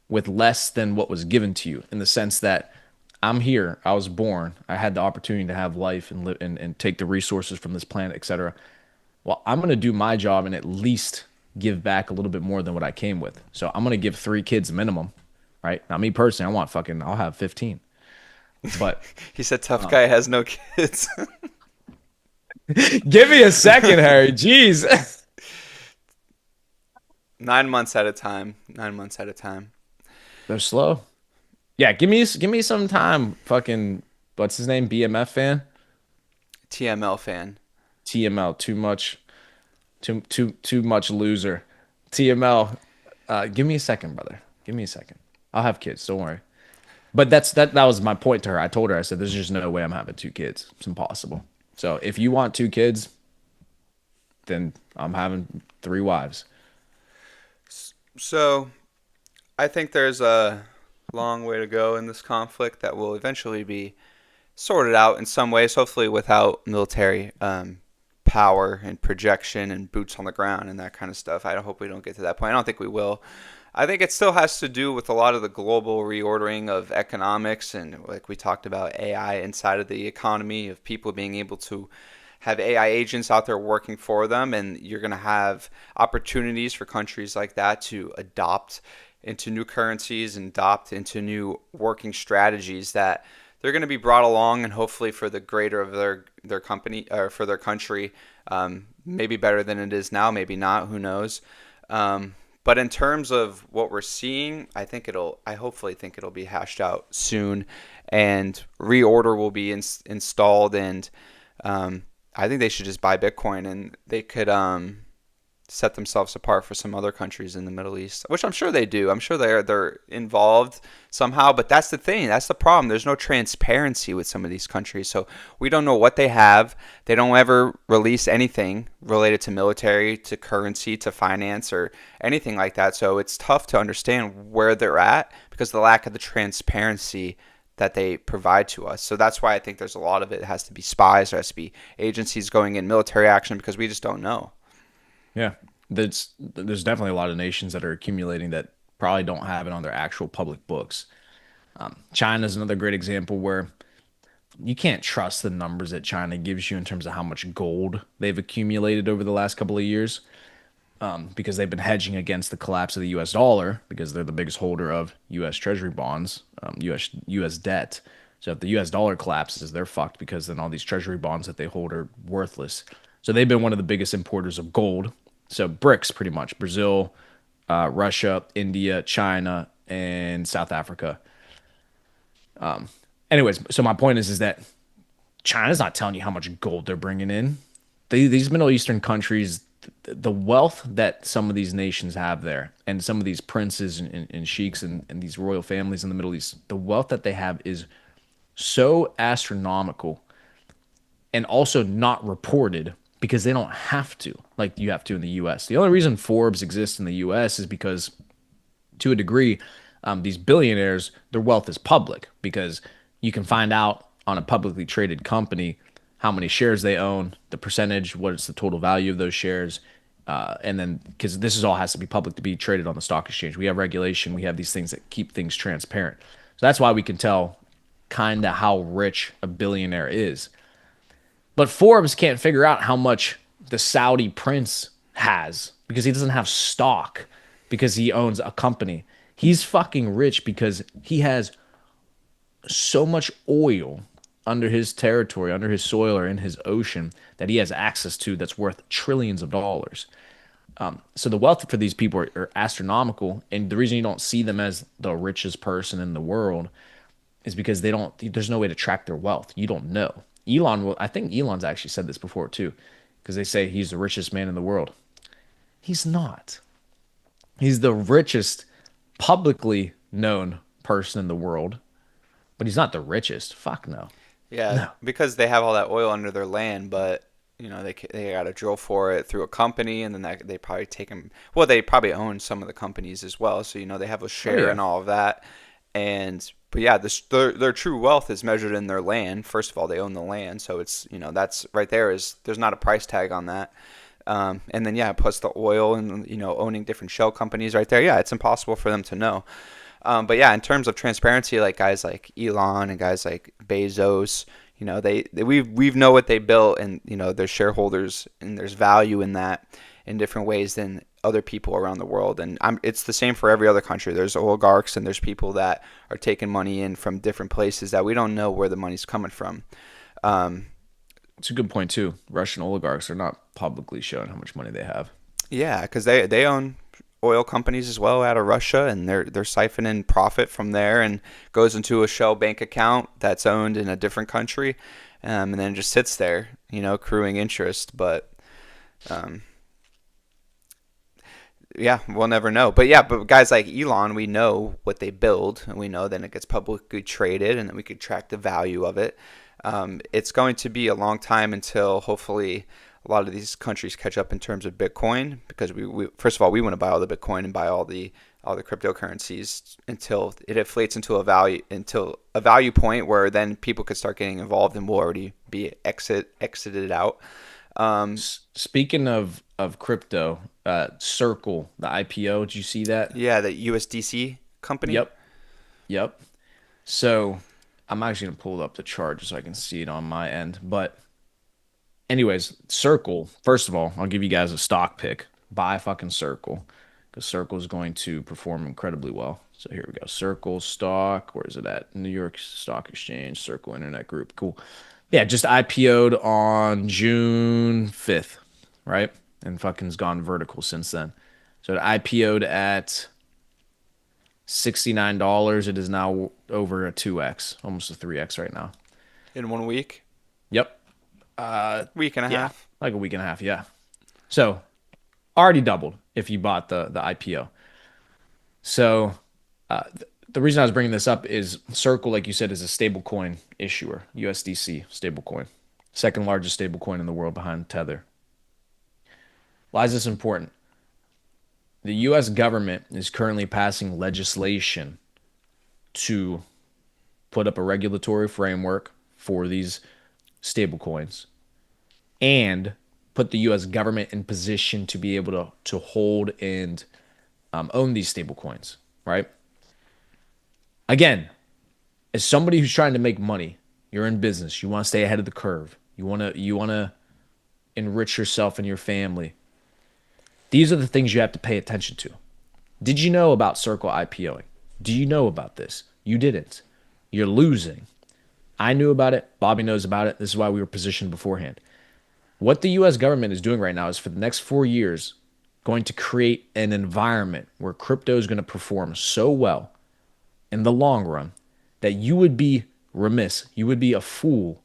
B: with less than what was given to you in the sense that I'm here. I was born. I had the opportunity to have life and live and take the resources from this planet, etc. Well, I'm going to do my job and at least give back a little bit more than what I came with. So I'm going to give three kids minimum, right? Now, me personally, I'll have 15. But
A: He said tough guy has no kids.
B: give me a second, Harry. Jeez.
A: 9 months at a time. 9 months at a time.
B: They're slow. Yeah, give me some time. Fucking what's his name? BMF fan?
A: TML fan.
B: TML, too much loser. TML, give me a second, brother. Give me a second. I'll have kids. Don't worry. But that was my point to her. I told her, I said, there's just no way I'm having two kids. It's impossible. So if you want two kids, then I'm having three wives.
A: So I think there's a long way to go in this conflict that will eventually be sorted out in some ways, hopefully without military power and projection and boots on the ground and that kind of stuff. I hope we don't get to that point. I don't think we will. I think it still has to do with a lot of the global reordering of economics and, like we talked about, AI inside of the economy, of people being able to have AI agents out there working for them. And you're going to have opportunities for countries like that to adopt into new currencies and adopt into new working strategies that they're going to be brought along, and hopefully for the greater of their company or for their country, maybe better than it is now, maybe not, who knows. But in terms of what we're seeing, I hopefully think it'll be hashed out soon, and reorder will be installed. And um, I think they should just buy Bitcoin, and they could set themselves apart for some other countries in the Middle East, which I'm sure they do. I'm sure they're involved somehow, but that's the thing. That's the problem. There's no transparency with some of these countries, so we don't know what they have. They don't ever release anything related to military, to currency, to finance, or anything like that. So it's tough to understand where they're at because of the lack of the transparency that they provide to us. So that's why I think there's a lot of it has to be spies, there has to be agencies going in military action because we just don't know.
B: Yeah, there's definitely a lot of nations that are accumulating that probably don't have it on their actual public books. China is another great example where you can't trust the numbers that China gives you in terms of how much gold they've accumulated over the last couple of years, because they've been hedging against the collapse of the U.S. dollar because they're the biggest holder of U.S. Treasury bonds, U.S. debt. So if the U.S. dollar collapses, they're fucked because then all these Treasury bonds that they hold are worthless. So they've been one of the biggest importers of gold. So BRICS, pretty much Brazil, Russia, India, China, and South Africa. Anyways, so my point is that China's not telling you how much gold they're bringing in. These Middle Eastern countries, the wealth that some of these nations have there, and some of these princes and sheiks and these royal families in the Middle East, the wealth that they have is so astronomical and also not reported because they don't have to, like you have to in the US. The only reason Forbes exists in the US is because, to a degree, these billionaires, their wealth is public because you can find out on a publicly traded company how many shares they own, the percentage, what is the total value of those shares. And then, because this is all has to be public to be traded on the stock exchange, we have regulation, we have these things that keep things transparent. So that's why we can tell kind of how rich a billionaire is. But Forbes can't figure out how much the Saudi prince has because he doesn't have stock because he owns a company. He's fucking rich because he has so much oil under his territory, under his soil, or in his ocean that he has access to that's worth trillions of dollars. So the wealth for these people are astronomical, and the reason you don't see them as the richest person in the world is because they don't. There's no way to track their wealth. You don't know. Elon will. I think Elon's actually said this before too, because they say he's the richest man in the world. He's not. He's the richest publicly known person in the world, but he's not the richest. Fuck no.
A: Yeah,
B: No.
A: because they have all that oil under their land, but they got to drill for it through a company, and then they probably take them. Well, they probably own some of the companies as well, so they have a
B: Oh
A: share
B: yeah.
A: in all of that. And but yeah, their true wealth is measured in their land. First of all, they own the land, so it's that's right there is there's not a price tag on that. And then yeah, plus the oil and owning different shell companies right there. Yeah, it's impossible for them to know. But yeah, in terms of transparency, like guys like Elon and guys like Bezos, we've know what they built, and there's shareholders, and there's value in that in different ways than other people around the world. And it's the same for every other country. There's oligarchs and there's people that are taking money in from different places that we don't know where the money's coming from. Um,
B: It's a good point too. Russian oligarchs are not publicly showing how much money they have.
A: yeah, because they own oil companies as well out of Russia, and they're siphoning profit from there and goes into a shell bank account that's owned in a different country, and then just sits there, accruing interest. But um, yeah, we'll never know. But yeah, but guys like Elon, we know what they build, and we know then it gets publicly traded, and then we could track the value of it. It's going to be a long time until hopefully a lot of these countries catch up in terms of Bitcoin, because we first of all we want to buy all the Bitcoin and buy all the cryptocurrencies until it inflates into a value point where then people could start getting involved, and we'll already be exited out. Um,
B: Speaking of crypto, Circle, the IPO. Did you see that?
A: Yeah, the USDC company.
B: Yep. Yep. So I'm actually gonna pull up the chart just so I can see it on my end. But anyways, Circle, first of all, I'll give you guys a stock pick. Buy fucking Circle because Circle is going to perform incredibly well. So here we go. Circle stock. Where is it at? New York Stock Exchange, Circle Internet Group. Cool. Yeah, just IPO'd on June 5th, right? And fucking's gone vertical since then. So it IPO'd at $69. It is now over a 2x, almost a 3x right now.
A: In 1 week,
B: Yep.
A: week and a
B: Yeah,
A: half.
B: like a week and a half. Yeah. So already doubled if you bought the IPO. So the reason I was bringing this up is Circle, like you said, is a stablecoin issuer, USDC stablecoin, second largest stablecoin in the world behind Tether. Why is this important? The U.S. government is currently passing legislation to put up a regulatory framework for these stablecoins and put the U.S. government in position to be able to hold and own these stablecoins, right? Again, as somebody who's trying to make money, you're in business, you want to stay ahead of the curve, you want to enrich yourself and your family. These are the things you have to pay attention to. Did you know about Circle IPOing? Do you know about this? You didn't. You're losing. I knew about it. Bobby knows about it. This is why we were positioned beforehand. What the US government is doing right now is for the next 4 years going to create an environment where crypto is going to perform so well in the long run that you would be remiss, you would be a fool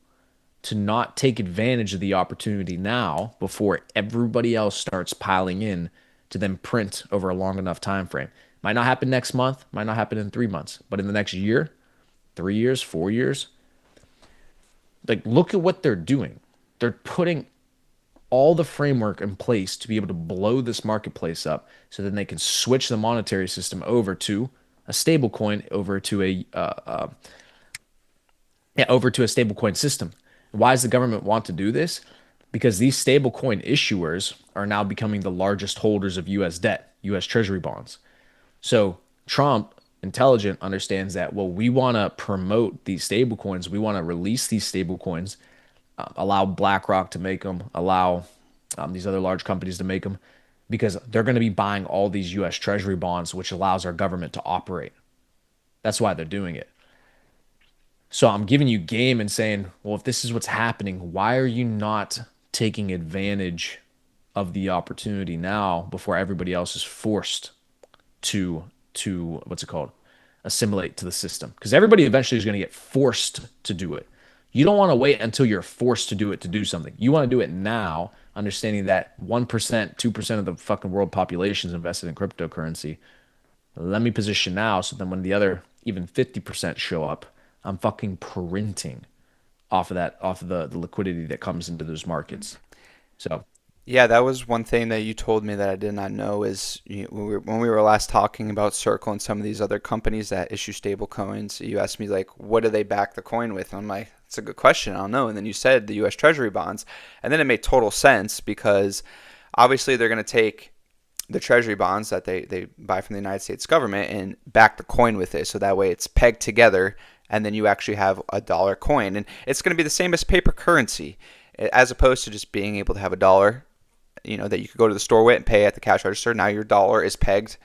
B: to not take advantage of the opportunity now before everybody else starts piling in to then print over a long enough time frame. Might not happen next month, might not happen in 3 months, but in the next year, 3 years, 4 years, like look at what they're doing. They're putting all the framework in place to be able to blow this marketplace up so then they can switch the monetary system over to a stable coin over to a stablecoin system. Why does the government want to do this? Because these stablecoin issuers are now becoming the largest holders of US debt, US Treasury bonds. So Trump, intelligent, understands that, well, we want to promote these stablecoins. We want to release these stablecoins, allow BlackRock to make them, allow these other large companies to make them, because they're going to be buying all these US Treasury bonds, which allows our government to operate. That's why they're doing it. So I'm giving you game and saying, well, if this is what's happening, why are you not taking advantage of the opportunity now before everybody else is forced to what's it called? Assimilate to the system? Because everybody eventually is going to get forced to do it. You don't want to wait until you're forced to do it to do something. You want to do it now, understanding that 1%, 2% of the fucking world population is invested in cryptocurrency. Let me position now so then when the other even 50% show up, I'm fucking printing off of that, off of the liquidity that comes into those markets. So,
A: Yeah, that was one thing that you told me that I did not know is when we were last talking about Circle and some of these other companies that issue stable coins, you asked me like, what do they back the coin with? I'm like, that's a good question. I don't know. And then you said the U.S. Treasury bonds, and then it made total sense because obviously they're going to take the treasury bonds that they buy from the United States government and back the coin with it. So that way it's pegged together and then you actually have a dollar coin. And it's going to be the same as paper currency as opposed to just being able to have a dollar, that you could go to the store with and pay at the cash register. Now your dollar is pegged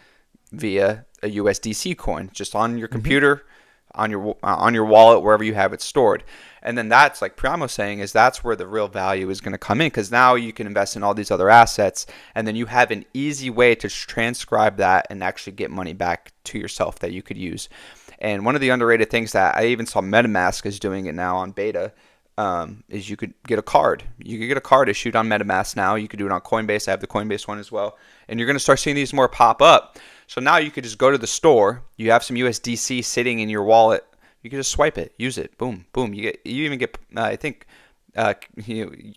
A: via a USDC coin just on your computer, on your wallet, wherever you have it stored. And then that's like Priamo saying is that's where the real value is going to come in because now you can invest in all these other assets and then you have an easy way to transcribe that and actually get money back to yourself that you could use. And one of the underrated things that I even saw MetaMask is doing it now on beta is you could get a card. You could get a card issued on MetaMask now. You could do it on Coinbase. I have the Coinbase one as well. And you're going to start seeing these more pop up. So now you could just go to the store. You have some USDC sitting in your wallet. You can just swipe it, use it, boom, boom. You even get I think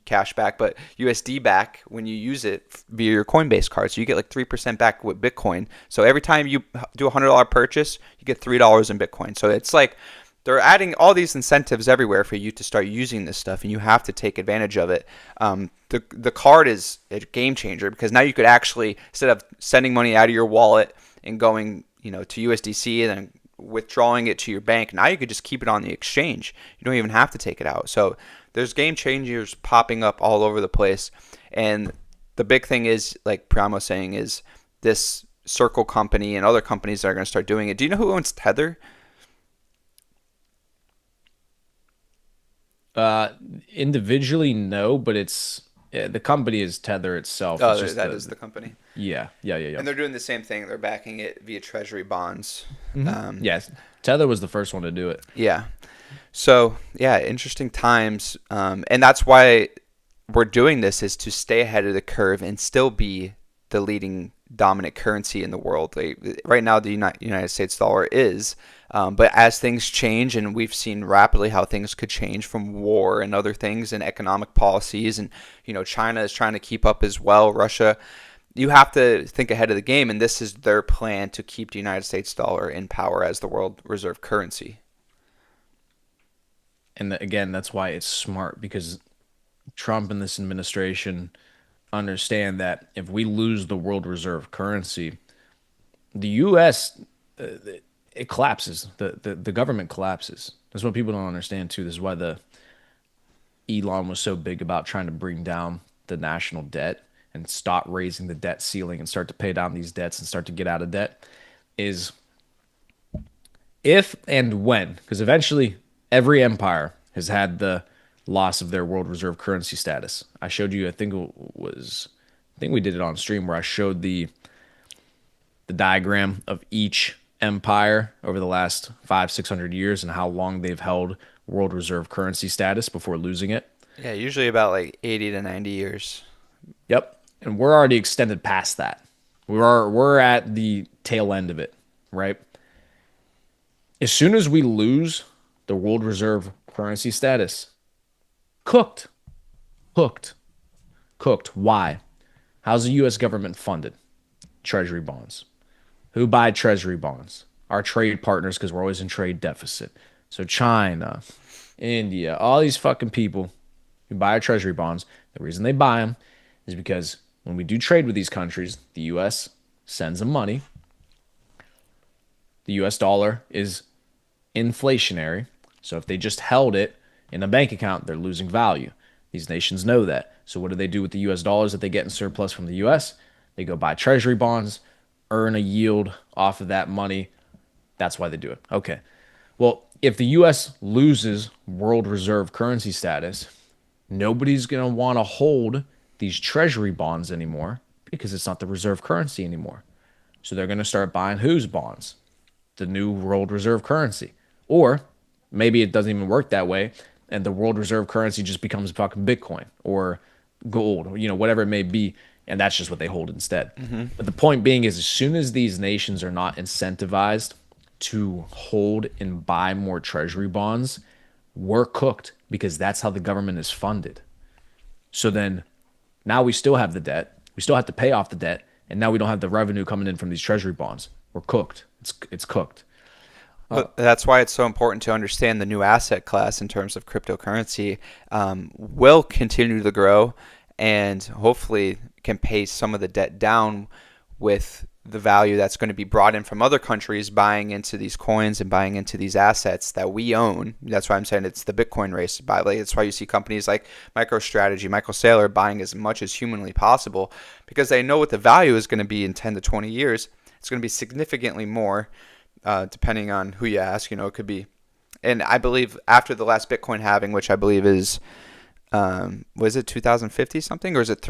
A: cash back, but USD back when you use it via your Coinbase card. So you get like 3% back with Bitcoin. So every time you do a $100 purchase, you get $3 in Bitcoin. So it's like they're adding all these incentives everywhere for you to start using this stuff, and you have to take advantage of it. The card is a game changer because now you could actually, instead of sending money out of your wallet and going, to USDC and then withdrawing it to your bank, now you could just keep it on the exchange. You don't even have to take it out. So there's game changers popping up all over the place. And the big thing is, like Priamo saying, is this Circle company and other companies that are going to start doing it. Do you know who owns Tether?
B: Individually, no, but the company is Tether itself. It's
A: Oh,
B: just
A: that is the company.
B: Yeah.
A: And they're doing the same thing. They're backing it via treasury bonds.
B: Yes, Tether was the first one to do it.
A: Yeah. So, yeah, interesting times. And that's why we're doing this, is to stay ahead of the curve and still be the leading dominant currency in the world. Right now, the United States dollar is. But as things change, and we've seen rapidly how things could change from war and other things and economic policies, and China is trying to keep up as well, Russia, you have to think ahead of the game, and this is their plan to keep the United States dollar in power as the world reserve currency.
B: And again, that's why it's smart, because Trump and this administration understand that if we lose the world reserve currency, the U.S. It collapses. The government collapses. That's what people don't understand too. This is why the Elon was so big about trying to bring down the national debt and stop raising the debt ceiling and start to pay down these debts and start to get out of debt. Is if and when, because eventually every empire has had the loss of their world reserve currency status. I showed you, I think we did it on stream, where I showed the diagram of each empire over the last 500-600 years and how long they've held world reserve currency status before losing it.
A: Yeah, usually about like 80 to 90 years.
B: Yep. And we're already extended past that. We're at the tail end of it, right? As soon as we lose the world reserve currency status, cooked. Why? How's the U.S. government funded? Treasury bonds. Who buy treasury bonds? Our trade partners, because we're always in trade deficit. So China, India, all these fucking people who buy our treasury bonds, the reason they buy them is because when we do trade with these countries, the U.S. sends them money. The U.S. dollar is inflationary. So if they just held it in a bank account, they're losing value. These nations know that. So what do they do with the U.S. dollars that they get in surplus from the U.S.? They go buy treasury bonds, earn a yield off of that money. That's why they do it. Okay. Well, if the U.S. loses world reserve currency status, nobody's going to want to hold these treasury bonds anymore because it's not the reserve currency anymore. So they're going to start buying whose bonds? The new world reserve currency. Or maybe it doesn't even work that way, and the world reserve currency just becomes fucking Bitcoin or gold, or, whatever it may be, and that's just what they hold instead. But the point being is, as soon as these nations are not incentivized to hold and buy more treasury bonds, we're cooked, because that's how the government is funded. So then now we still have the debt. We still have to pay off the debt, and now we don't have the revenue coming in from these treasury bonds. We're cooked. It's cooked.
A: But that's why it's so important to understand the new asset class in terms of cryptocurrency will continue to grow, and hopefully can pay some of the debt down with the value that's going to be brought in from other countries buying into these coins and buying into these assets that we own. That's why I'm saying it's the Bitcoin race. That's why you see companies like MicroStrategy, Michael Saylor buying as much as humanly possible, because they know what the value is going to be in 10 to 20 years. It's going to be significantly more, depending on who you ask. It could be. And I believe after the last Bitcoin halving, which I believe is, was it 2050 something, or is it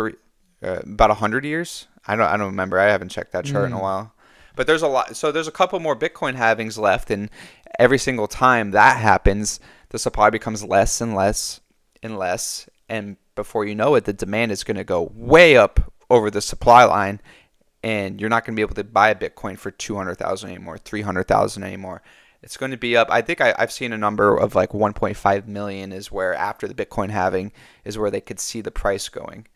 A: about 100 years? I don't remember. I haven't checked that chart in a while. But there's a lot. So there's a couple more Bitcoin halvings left, and every single time that happens, the supply becomes less and less and less, and before you know it, the demand is going to go way up over the supply line, and you're not going to be able to buy a Bitcoin for 200,000 anymore, 300,000 anymore. It's going to be up. I think I've seen a number of like 1.5 million is where, after the Bitcoin halving, is where they could see the price going.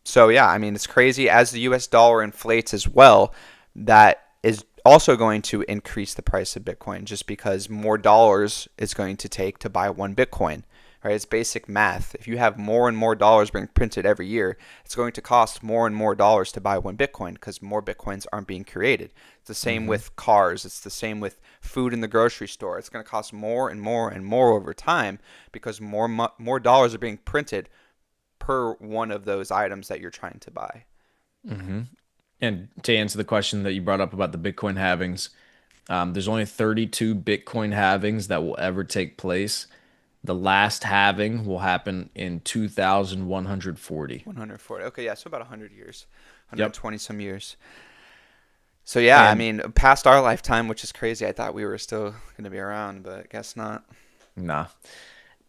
A: So yeah, I mean, it's crazy. As the U.S. dollar inflates as well, that is also going to increase the price of Bitcoin just because more dollars is going to take to buy one Bitcoin. Right? It's basic math. If you have more and more dollars being printed every year, it's going to cost more and more dollars to buy one Bitcoin because more Bitcoins aren't being created. It's the same
B: Hmm.
A: with cars. It's the same with food in the grocery store. It's going to cost more and more and more over time because more dollars are being printed per one of those items that you're trying to buy.
B: Hmm. And to answer the question that you brought up about the Bitcoin halvings, there's only 32 Bitcoin halvings that will ever take place. The last halving will happen in 2140.
A: 140. Okay, yeah, so about 100 years,
B: Yep.
A: 120 some years. So yeah, I
B: And
A: mean, past our lifetime, which is crazy. I thought we were still going to be around, but guess not.
B: nah.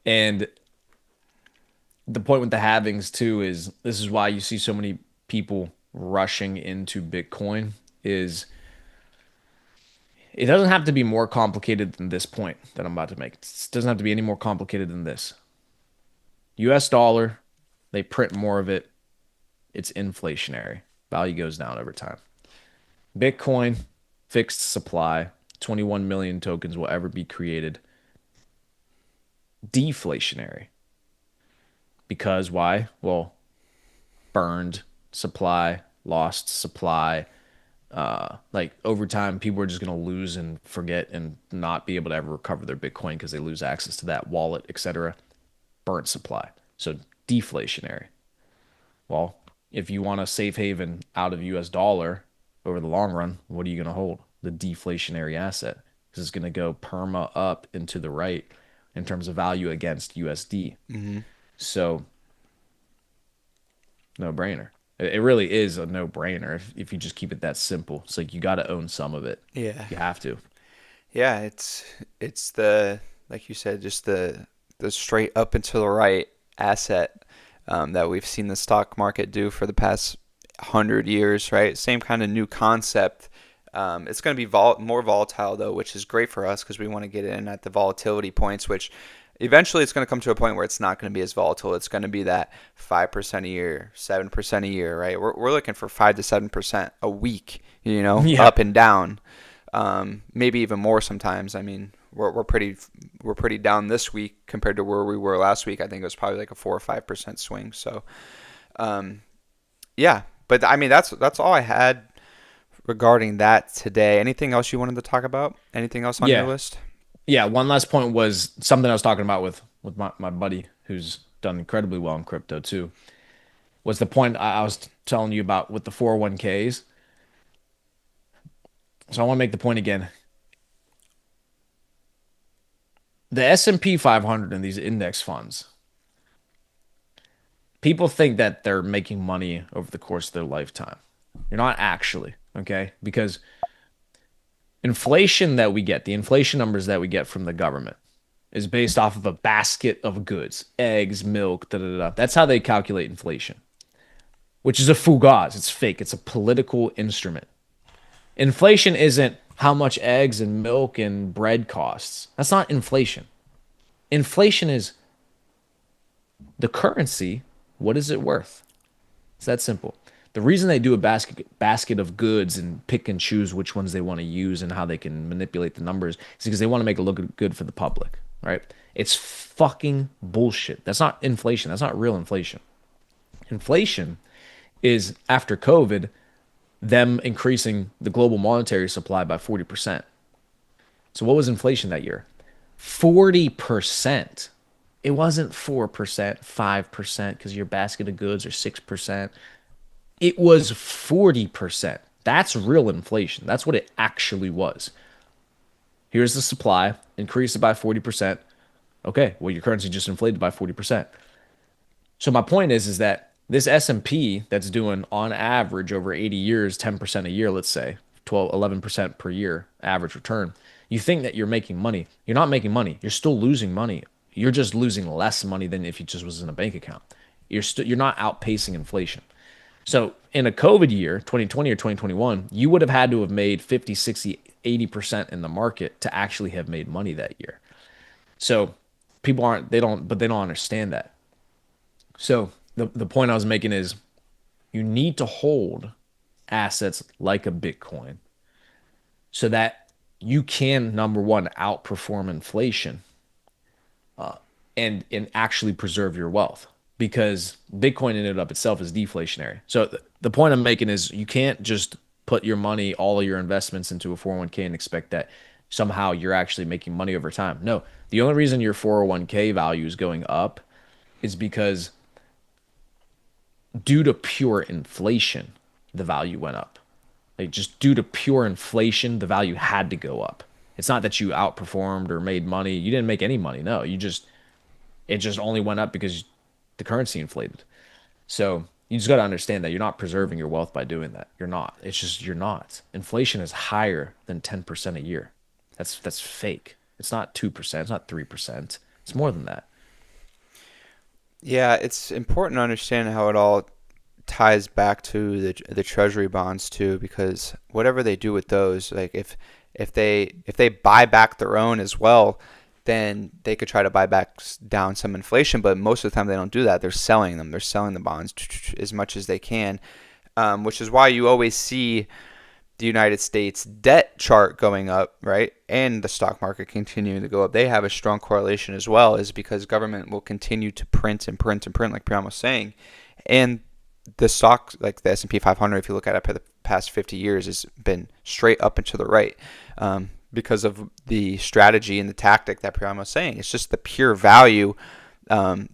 B: And the point with the halvings too is this is why you see so many people rushing into Bitcoin is it doesn't have to be more complicated than this point that I'm about to make. It doesn't have to be any more complicated than this. US dollar, they print more of it. It's inflationary. Value goes down over time. Bitcoin, fixed supply, 21 million tokens will ever be created. Deflationary. Because why? Well, burned supply, lost supply. Like over time, people are just going to lose and forget and not be able to ever recover their Bitcoin because they lose access to that wallet, etc. Burnt supply. So deflationary. Well, if you want a safe haven out of US dollar over the long run, what are you going to hold? The deflationary asset. Because it's going to go perma up into the right in terms of value against USD.
A: Hmm.
B: So, no brainer. It really is a no brainer if you just keep it that simple. It's like you got to own some of it.
A: Yeah,
B: You have to.
A: yeah. It's the like you said, just the straight up and to the right asset that we've seen the stock market do for the past 100 years. Right, same kind of new concept. It's going to be more volatile though, which is great for us because we want to get in at the volatility points, which eventually it's going to come to a point where it's not going to be as volatile. It's going to be that 5% a year, 7% a year, right? We're looking for 5 to 7% a week,
B: Yeah.
A: up and down, maybe even more sometimes. I mean, we're pretty down this week compared to where we were last week. I think it was probably like a 4 or 5% swing. So um, yeah, but I mean that's all I had regarding that today. Anything else you wanted to talk about? Anything else on your
B: Yeah.
A: list?
B: Yeah. One last point was something I was talking about with my buddy who's done incredibly well in crypto too. Was the point I was telling you about with the 401ks. So I want to make the point again. The S&P 500 and these index funds, people think that they're making money over the course of their lifetime. You're not actually, okay? Because inflation that we get, the inflation numbers that we get from the government, is based off of a basket of goods, eggs, milk, da da da. That's how they calculate inflation, which is a fugaz. It's fake. It's a political instrument. Inflation isn't how much eggs and milk and bread costs. That's not inflation. Inflation is the currency. What is it worth? It's that simple. The reason they do a basket of goods and pick and choose which ones they want to use and how they can manipulate the numbers is because they want to make it look good for the public, right? It's fucking bullshit. That's not inflation. That's not real inflation. Inflation is after COVID, them increasing the global monetary supply by 40%. So what was inflation that year? 40%. It wasn't 4%, 5% because your basket of goods are 6%. It was 40%. That's real inflation. That's what it actually was. Here's the supply, increase it by 40%. Okay, well your currency just inflated by 40%. So my point is that this S&P that's doing on average over 80 years, 10% a year, let's say, 12, 11% per year average return. You think that you're making money. You're not making money. You're still losing money. You're just losing less money than if you just was in a bank account. You're not outpacing inflation. So in a COVID year, 2020 or 2021, you would have had to have made 50, 60, 80% in the market to actually have made money that year. So people aren't, they don't understand that. So the point I was making is you need to hold assets like a Bitcoin so that you can, number one, outperform inflation uh, and actually preserve your wealth because Bitcoin in and of itself is deflationary. So the point I'm making is you can't just put your money, all of your investments into a 401k and expect that somehow you're actually making money over time. No, the only reason your 401k value is going up is because due to pure inflation, the value went up. Like just due to pure inflation, the value had to go up. It's not that you outperformed or made money. You didn't make any money. No, it just only went up because the currency inflated. So you just got to understand that you're not preserving your wealth by doing that. You're not. It's just you're not. Inflation is higher than 10% a year. That's fake. It's not 2%. It's not 3%. It's more than that.
A: Yeah, it's important to understand how it all ties back to the treasury bonds too, because whatever they do with those, like if they buy back their own as well, then they could try to buy back down some inflation. But most of the time they don't do that. They're selling them. They're selling the bonds as much as they can, which is why you always see the United States debt chart going up, right? And the stock market continuing to go up. They have a strong correlation as well, is because government will continue to print and print and print, like Priamo was saying. And the stock, like the S&P 500, if you look at it for the past 50 years, has been straight up and to the right, because of the strategy and the tactic that Priamo was saying. It's just the pure value.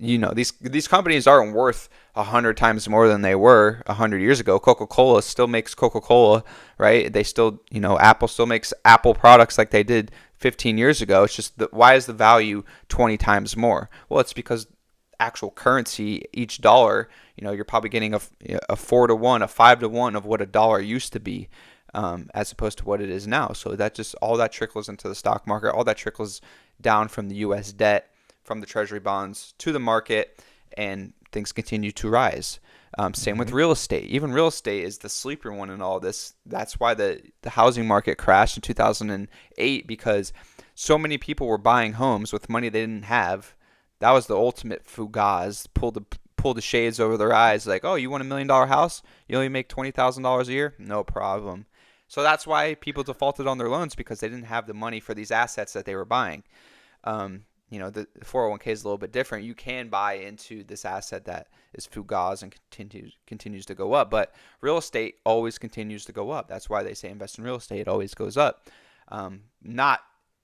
A: These companies aren't worth 100 times more than they were 100 years ago. Coca-Cola still makes Coca-Cola, right? They still, Apple still makes Apple products like they did 15 years ago. It's just why is the value 20 times more? Well, it's because actual currency, each dollar, you're probably getting a 4 to 1, a 5 to 1 of what a dollar used to be, as opposed to what it is now. So that just all that trickles into the stock market, all that trickles down from the U.S. debt, from the treasury bonds to the market, and things continue to rise. Same with
B: Mhm.
A: real estate. Even real estate is the sleeper one in all this. That's why the housing market crashed in 2008, because so many people were buying homes with money they didn't have. That was the ultimate fugaz. Pull the shades over their eyes, like, oh, you want $1 million house? You only make $20,000 a year? No problem. So that's why people defaulted on their loans, because they didn't have the money for these assets that they were buying. The 401k is a little bit different. You can buy into this asset that is fugaz and continues to go up, but real estate always continues to go up. That's why they say invest in real estate. It always goes up.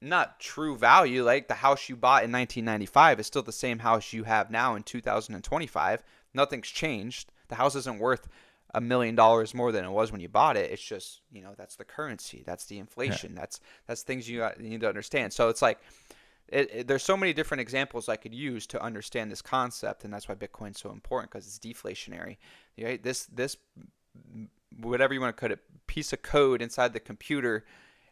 A: Not true value. Like the house you bought in 1995 is still the same house you have now in 2025. Nothing's changed. The house isn't worth $1 million more than it was when you bought it. It's just, that's the currency, that's the
B: Yeah.
A: inflation, that's things you need to understand. So it's like there's so many different examples I could use to understand this concept, and that's why Bitcoin's so important, because it's deflationary. Right? This whatever you want to call it, piece of code inside the computer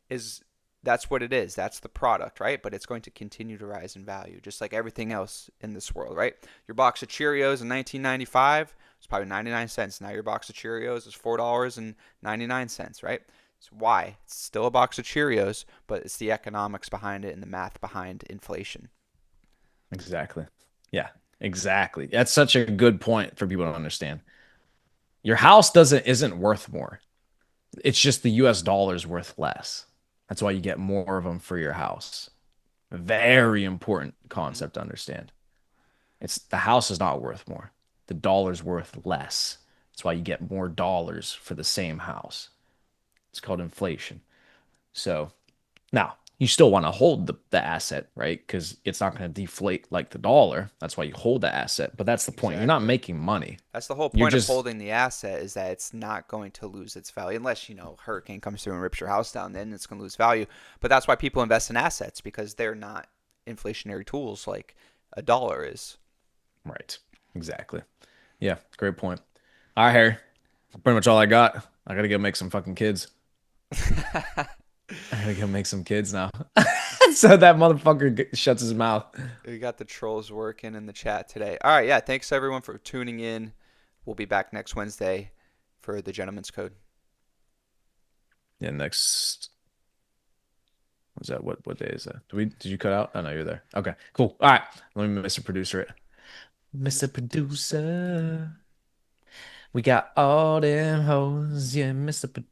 A: is that's what it is. That's the product, right? But it's going to continue to rise in value, just like everything else in this world, right? Your box of Cheerios in 1995 was probably 99 cents. Now your box of Cheerios is $4.99, right? So why? It's still a box of Cheerios, but it's the economics behind it and the math behind inflation.
B: Exactly. Yeah, exactly. That's such a good point for people to understand. Your house doesn't isn't worth more. It's just the US dollar's worth less. That's why you get more of them for your house. Very important
A: Hmm.
B: concept to understand. It's the house is not worth more. The dollar's worth less. That's why you get more dollars for the same house. It's called inflation. So now you still want to hold the asset, right? Because it's not going to deflate like the dollar. That's why you hold the asset. But that's the point. You're not
A: Exactly.
B: making money.
A: That's the whole
B: You're
A: point of
B: just
A: holding the asset, is that it's not going to lose its value unless, hurricane comes through and rips your house down, then it's going to lose value. But that's why people invest in assets, because they're not inflationary tools like a dollar is.
B: right. Exactly. Yeah, great point. All right, Harry. Pretty much all I got. I gotta go make some fucking kids. I gotta go make some kids now. So that motherfucker shuts his mouth.
A: We got the trolls working in the chat today. All right, yeah, thanks everyone for tuning in. We'll be back next Wednesday for the Gentleman's Code.
B: Yeah, next was that what day is that? Did you cut out? Oh no, you're there. Okay, cool. All right. Let me Mr. Producer it. Mr. Producer. We got all them hoes, yeah, Mr. Producer.